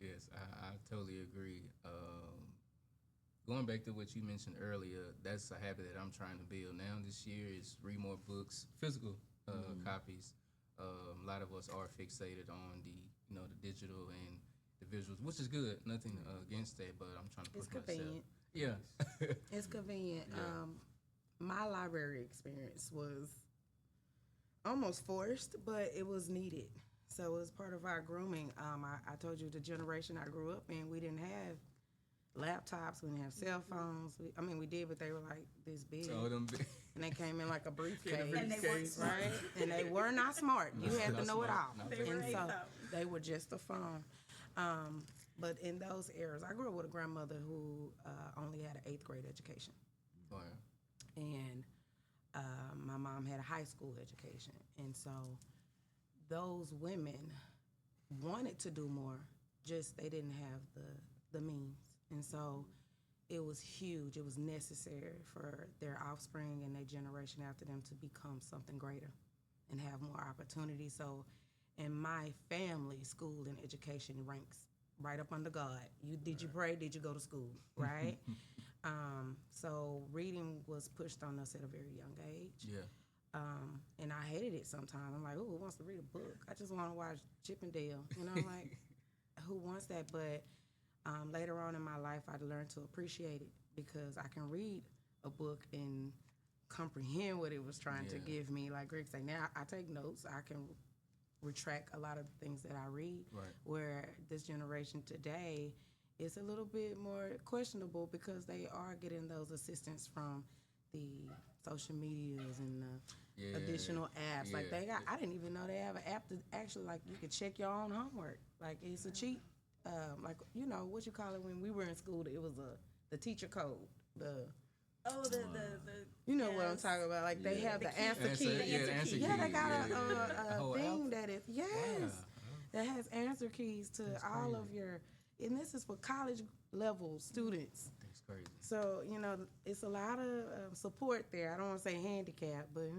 Yes, I totally agree. Going back to what you mentioned earlier, that's a habit that I'm trying to build now this year is read more books, physical copies. A lot of us are fixated on the digital and the visuals, which is good. Nothing against that, but I'm trying to push It's myself. convenient. Yeah. It's convenient. Yeah. My library experience was almost forced, but it was needed. So it was part of our grooming. I told you the generation I grew up in, we didn't have laptops, we didn't have cell phones. We did, but they were like this big. So them And they came in like a briefcase. And they weren't smart. Right? And they were not smart. You had to Not know it smart. all. Not They were And a so phone. they were just a phone. But in those eras, I grew up with a grandmother who only had an 8th grade education. Wow. And my mom had a high school education. And so those women wanted to do more, just they didn't have the means. And so it was huge. It was necessary for their offspring and their generation after them to become something greater and have more opportunity. So in my family, school and education ranks right up under God. Did you pray? Did you go to school? Right. So reading was pushed on us at a very young age. Yeah. And I hated it sometimes. I'm like, oh, who wants to read a book? I just want to watch Chip and Dale. You know, like, who wants that? But later on in my life, I learned to appreciate it because I can read a book and comprehend what it was trying to give me. Like Greg said, now I take notes. I can retract a lot of the things that I read. Right. Where this generation today is a little bit more questionable because they are getting those assistance from the social medias and the additional apps. Like they got, I didn't even know they have an app that actually, like, you could check your own homework. Like, it's a cheat. Like, you know, what you call it when we were in school, it was the teacher code. You know what I'm talking about. Like, they have the answer key. Yeah, they got a thing that is, that has answer keys to all of your, and this is for college level students. That's crazy. So, you know, it's a lot of support there. I don't want to say handicap, but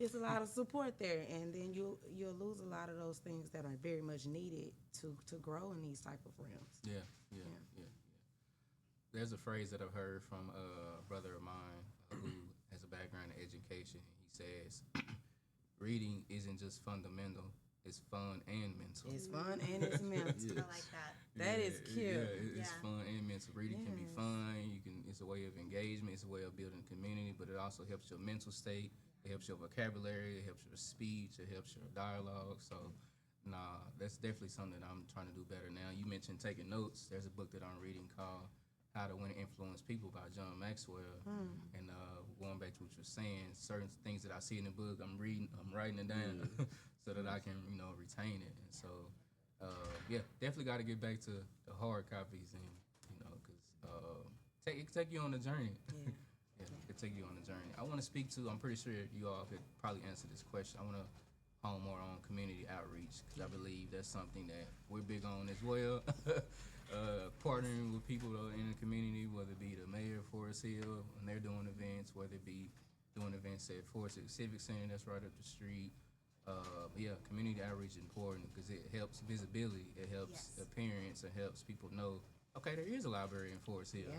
it's a lot of support there. And then you'll lose a lot of those things that are very much needed to grow in these type of realms. Yeah. There's a phrase that I've heard from a brother of mine who has a background in education. He says, reading isn't just fundamental, it's fun and mental. It's fun and it's mental. I like that. That is cute. Yeah, it's fun and mental. Reading can be fun. It's a way of engagement. It's a way of building community, but it also helps your mental state. It helps your vocabulary. It helps your speech. It helps your dialogue. So, that's definitely something that I'm trying to do better now. You mentioned taking notes. There's a book that I'm reading called How to Win and Influence People by John Maxwell. And going back to what you're saying, certain things that I see in the book, I'm writing it down so that I can, retain it. And so, definitely got to get back to the hard copies, and because it take you on the journey. It could take you on the journey. I want to speak to. I'm pretty sure you all could probably answer this question. I want to hone more on community outreach because I believe that's something that we're big on as well. Partnering with people in the community, whether it be the mayor of Forest Hill when they're doing events, whether it be doing events at Forest Hill Civic Center that's right up the street. Community outreach is important because it helps visibility, it helps appearance, it helps people know, okay, there is a library in Forest Hill.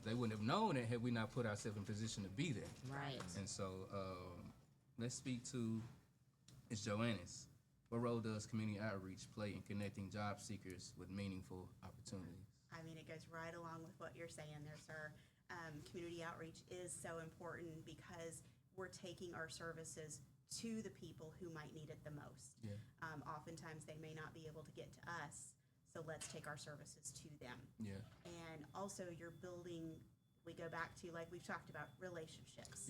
They wouldn't have known it had we not put ourselves in position to be there. Right. And so let's speak to Ms. Joanis. What role does community outreach play in connecting job seekers with meaningful opportunities? I mean, it goes right along with what you're saying there, sir. Community outreach is so important because we're taking our services to the people who might need it the most. Oftentimes they may not be able to get to us, so let's take our services to them. And also you're building, we go back to, like we've talked about, relationships.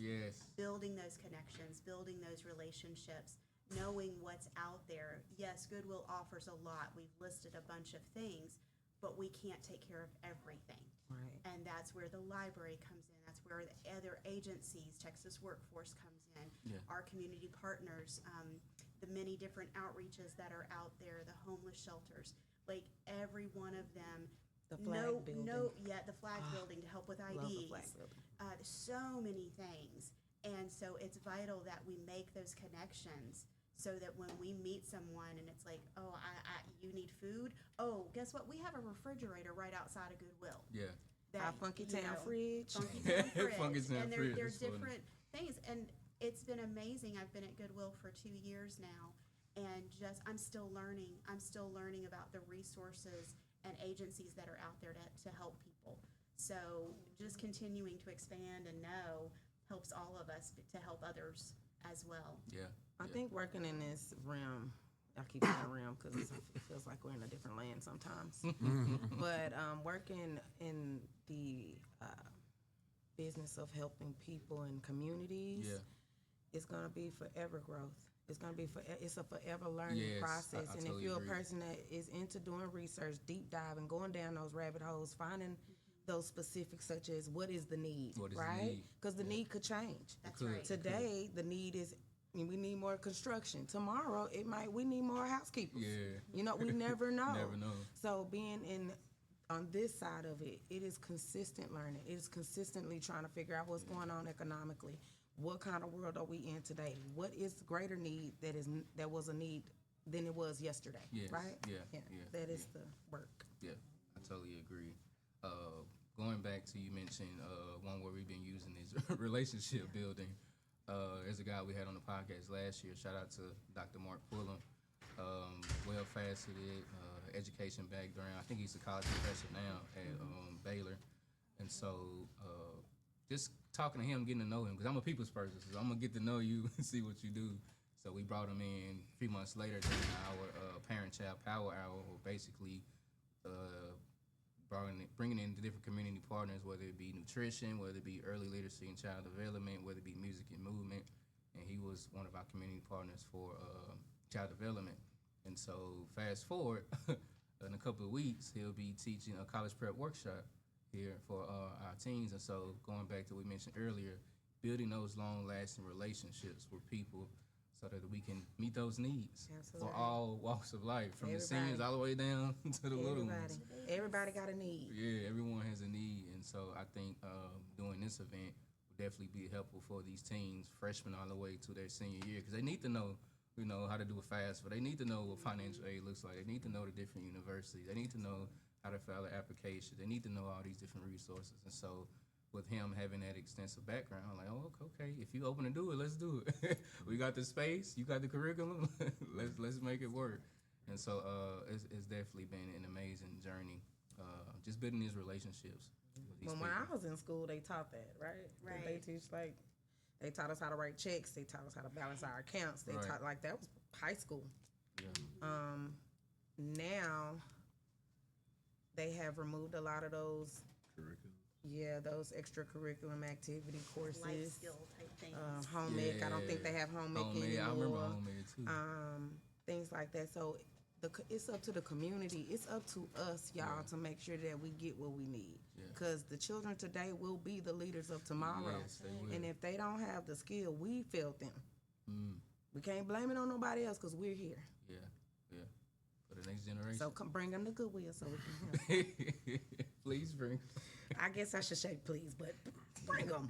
Building those connections, building those relationships, knowing what's out there. Yes, Goodwill offers a lot. We've listed a bunch of things, but we can't take care of everything. Right. And that's where the library comes in. That's where the other agencies, Texas Workforce comes in, our community partners, the many different outreaches that are out there, the homeless shelters, like every one of them. The flag building. The flag building to help with IDs. Love the flag building. So many things. And so it's vital that we make those connections so that when we meet someone and it's like, oh, you need food? Oh, guess what? We have a refrigerator right outside of Goodwill. Our Funky Town fridge. Funky Town fridge. Funky Town and fridge there's is funny. different things. And it's been amazing. I've been at Goodwill for 2 years now. And I'm still learning. I'm still learning about the resources and agencies that are out there to help people. So just continuing to expand and know helps all of us to help others as well. I think working in this realm, I keep saying realm because it feels like we're in a different land sometimes. But working in the business of helping people in communities, it's going to be forever growth. It's going to be it's a forever learning process. I and totally if you're agree. a person that is into doing research, deep diving, going down those rabbit holes, finding those specifics such as what is the need, right? Because the need could change. That's right. Today, the need is we need more construction. Tomorrow, we need more housekeepers. We never know. Never know. So being on this side of it, it is consistent learning. It is consistently trying to figure out what's going on economically. What kind of world are we in today? What is the greater need that was a need than it was yesterday, Yes, right? yeah, That is the work. Yeah, I totally agree. Going back to you mentioned one where we've been using is relationship building. There's a guy we had on the podcast last year. Shout out to Dr. Mark Pullum. Well-faceted, education background. I think he's a college professor now at Baylor. And so just talking to him, getting to know him, because I'm a people's person, so I'm going to get to know you and see what you do. So we brought him in 3 months later during our parent-child power hour, or basically bringing in the different community partners, whether it be nutrition, whether it be early literacy and child development, whether it be music and movement. And he was one of our community partners for child development. And so fast forward, in a couple of weeks, he'll be teaching a college prep workshop here for our teens. And so going back to what we mentioned earlier, building those long-lasting relationships with people so that we can meet those needs for all walks of life, from the seniors all the way down to the little ones. Everybody got a need. Yeah, everyone has a need. And so I think doing this event will definitely be helpful for these teens, freshmen all the way to their senior year, because they need to know, how to do a FAFSA. They need to know what financial aid looks like. They need to know the different universities. They need to know how to file an application. They need to know all these different resources. And so with him having that extensive background, I'm like, oh, okay, if you open to do it, let's do it. We got the space, you got the curriculum, let's make it work. And so it's definitely been an amazing journey, just building these relationships with these When people. I was in school, they taught that, right? Right. They teach they taught us how to write checks. They taught us how to balance our accounts. They taught that was high school. Yeah. Now they have removed a lot of those. Curriculum. Yeah, those extracurriculum activity courses. Life skill type things. Home ec. I don't think they have home ec anymore. I remember home ec too. Things like that. So it's up to the community. It's up to us, y'all, to make sure that we get what we need. Because the children today will be the leaders of tomorrow. Yes, they will. And if they don't have the skill, we failed them. We can't blame it on nobody else because we're here. Yeah. For the next generation. So come bring them to Goodwill so we can help. Please bring. I guess I should say please, but bring them.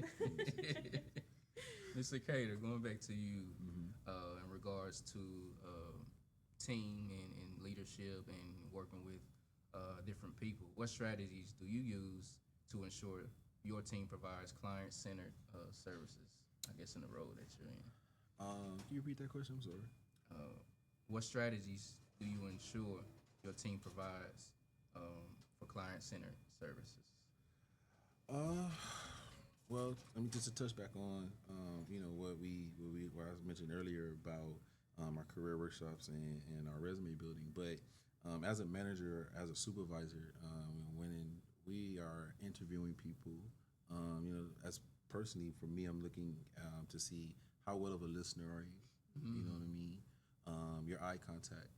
Mr. Cater, going back to you in regards to team and leadership and working with different people, what strategies do you use to ensure your team provides client-centered services, I guess, in the role that you're in? Can you repeat that question? I'm sorry. What strategies do you ensure your team provides for client-centered services? Well, I mean, just to touch back on, what I mentioned earlier about our career workshops and our resume building. But as a manager, as a supervisor, when we are interviewing people, as personally for me, I'm looking to see how well of a listener are you. You know what I mean? Your eye contact.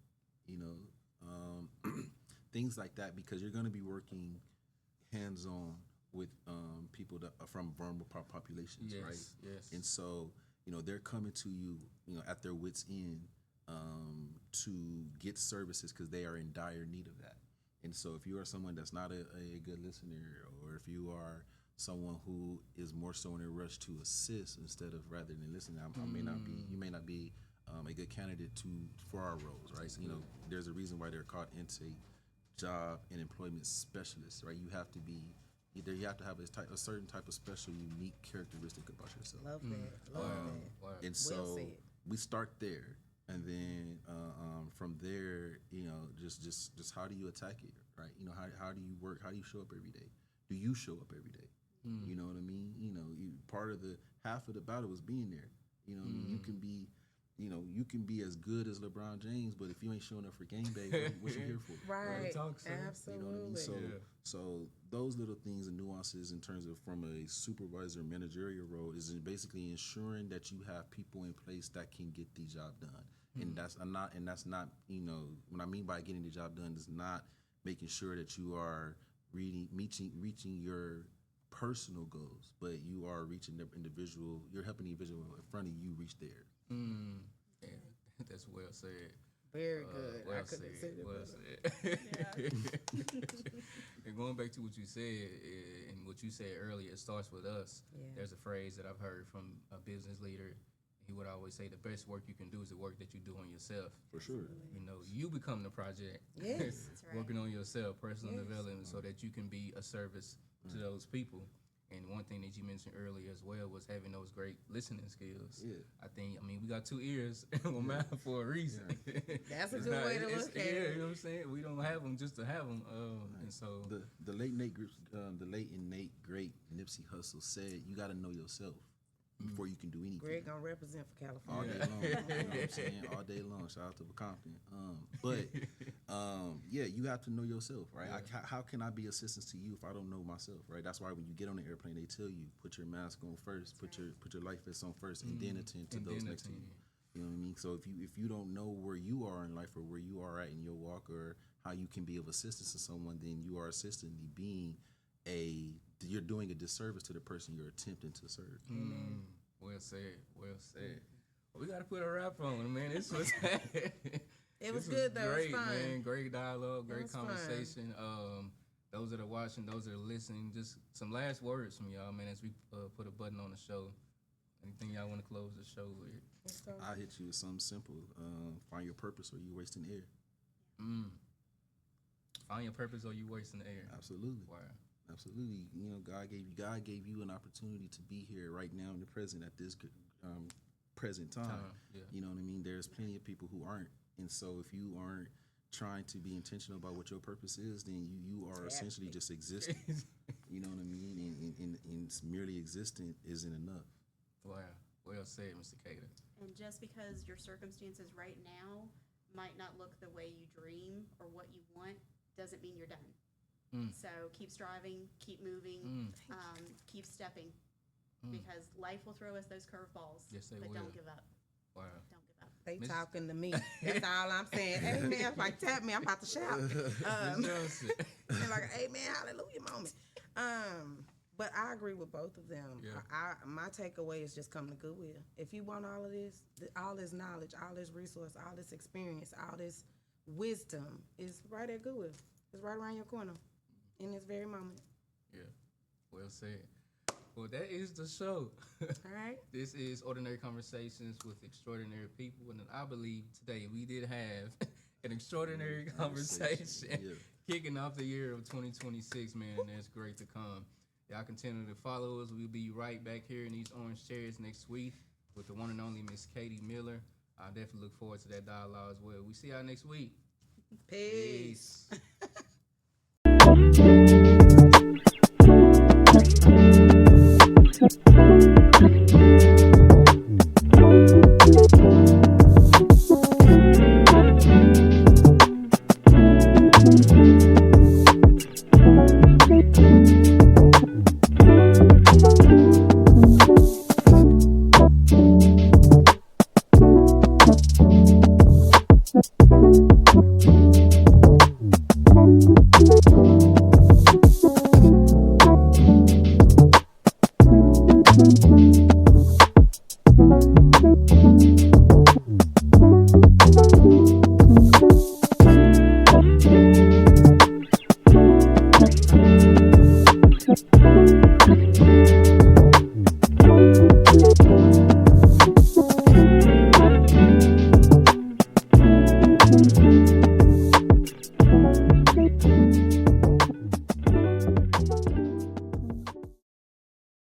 Things like that, because you're going to be working hands-on with people that are from vulnerable populations, right? Yes. And so, they're coming to you, at their wits' end to get services because they are in dire need of that. And so if you are someone that's not a good listener, or if you are someone who is more so in a rush to assist instead of rather than listen, you may not be a good candidate for our roles, right? So, there's a reason why they're called intake, job, and employment specialists, right? You have to be either you have to have a certain type of special, unique characteristic about yourself. Love that. Love that. And so Well said. we start there, and then from there, just how do you attack it, right? How do you work? How do you show up every day? Do you show up every day? You know what I mean? Part of the half of the battle is being there. You know what I mean? You can be as good as LeBron James, but if you ain't showing up for game day, what you here for? Right. You Absolutely. know what I mean? So those little things and nuances in terms of from a supervisor managerial role is basically ensuring that you have people in place that can get the job done. And that's not what I mean by getting the job done is not making sure that you are reaching your personal goals, but you are reaching the individual. You're helping the individual in front of you reach there. Yeah, that's well said. Very good. Well I couldn't have said it well better. said. And going back to what you said and what you said earlier, it starts with us. Yeah. There's a phrase that I've heard from a business leader He would always say the best work you can do is the work that you do on yourself. For sure. You know, you become the project. Yes. That's right. Working on yourself, personal Yes. development, so that you can be a service to those people. And one thing that you mentioned earlier as well was having those great listening skills. Yeah. I mean, we got 2 ears on mouth for a reason. That's a It's good way to look at yeah, it. you know what I'm saying? We don't have them just to have them. And so, The late and Nate great Nipsey Hussle said, "You got to know yourself before you can do anything." Greg gonna represent for All California. day long, you know what I'm saying? All day long. Shout out to Compton. Yeah, you have to know yourself, right? How can I be assistance to you if I don't know myself, right? That's why when you get on the airplane, they tell you put your mask on first, put your life vest on first, and then attend to those next to you. You know what I mean? So if you don't know where you are in life or where you are at in your walk or how you can be of assistance to someone, then you are assistantly being you're doing a disservice to the person you're attempting to serve. well said, well said. Well, we got to put a wrap on, man. This was It was this good though. Great, It was fun. man. Great dialogue, great was fun. conversation. Those that are watching, those that are listening, just some last words from y'all, man, as we put a button on the show. Anything y'all want to close the show with? I hit you with something simple. Find your purpose or you wasting air. Find your purpose or you wasting the air. Absolutely. Wow. Absolutely. You know, God gave you an opportunity to be here right now in the present at this present time. Yeah. You know what I mean? There's plenty of people who aren't. And so if you aren't trying to be intentional about what your purpose is, then you are essentially just existing. You know what I mean? And merely existing isn't enough. Wow. Well said, Mr. Cater. And just because your circumstances right now might not look the way you dream or what you want, doesn't mean you're done. So keep striving, keep moving, keep stepping, because life will throw us those curveballs. Yes, they but will. don't give up. Wow. Don't give up. They Miss- talking to me. That's all I'm saying. Amen. Like tap me, I'm about to shout. Miss Johnson. And like an amen, hallelujah moment. But I agree with both of them. Yeah. My takeaway is just come to Goodwill. If you want all of this, all this knowledge, all this resource, all this experience, all this wisdom is right at Goodwill. It's right around your corner in this very moment. Yeah. Well said. Well, that is the show. All right. This is Ordinary Conversations with Extraordinary People. And I believe today we did have an extraordinary conversation kicking off the year of 2026, man. And that's great to come. Y'all continue to follow us. We'll be right back here in these orange chairs next week with the one and only Miss Katie Miller. I definitely look forward to that dialogue as well. We see y'all next week. Peace.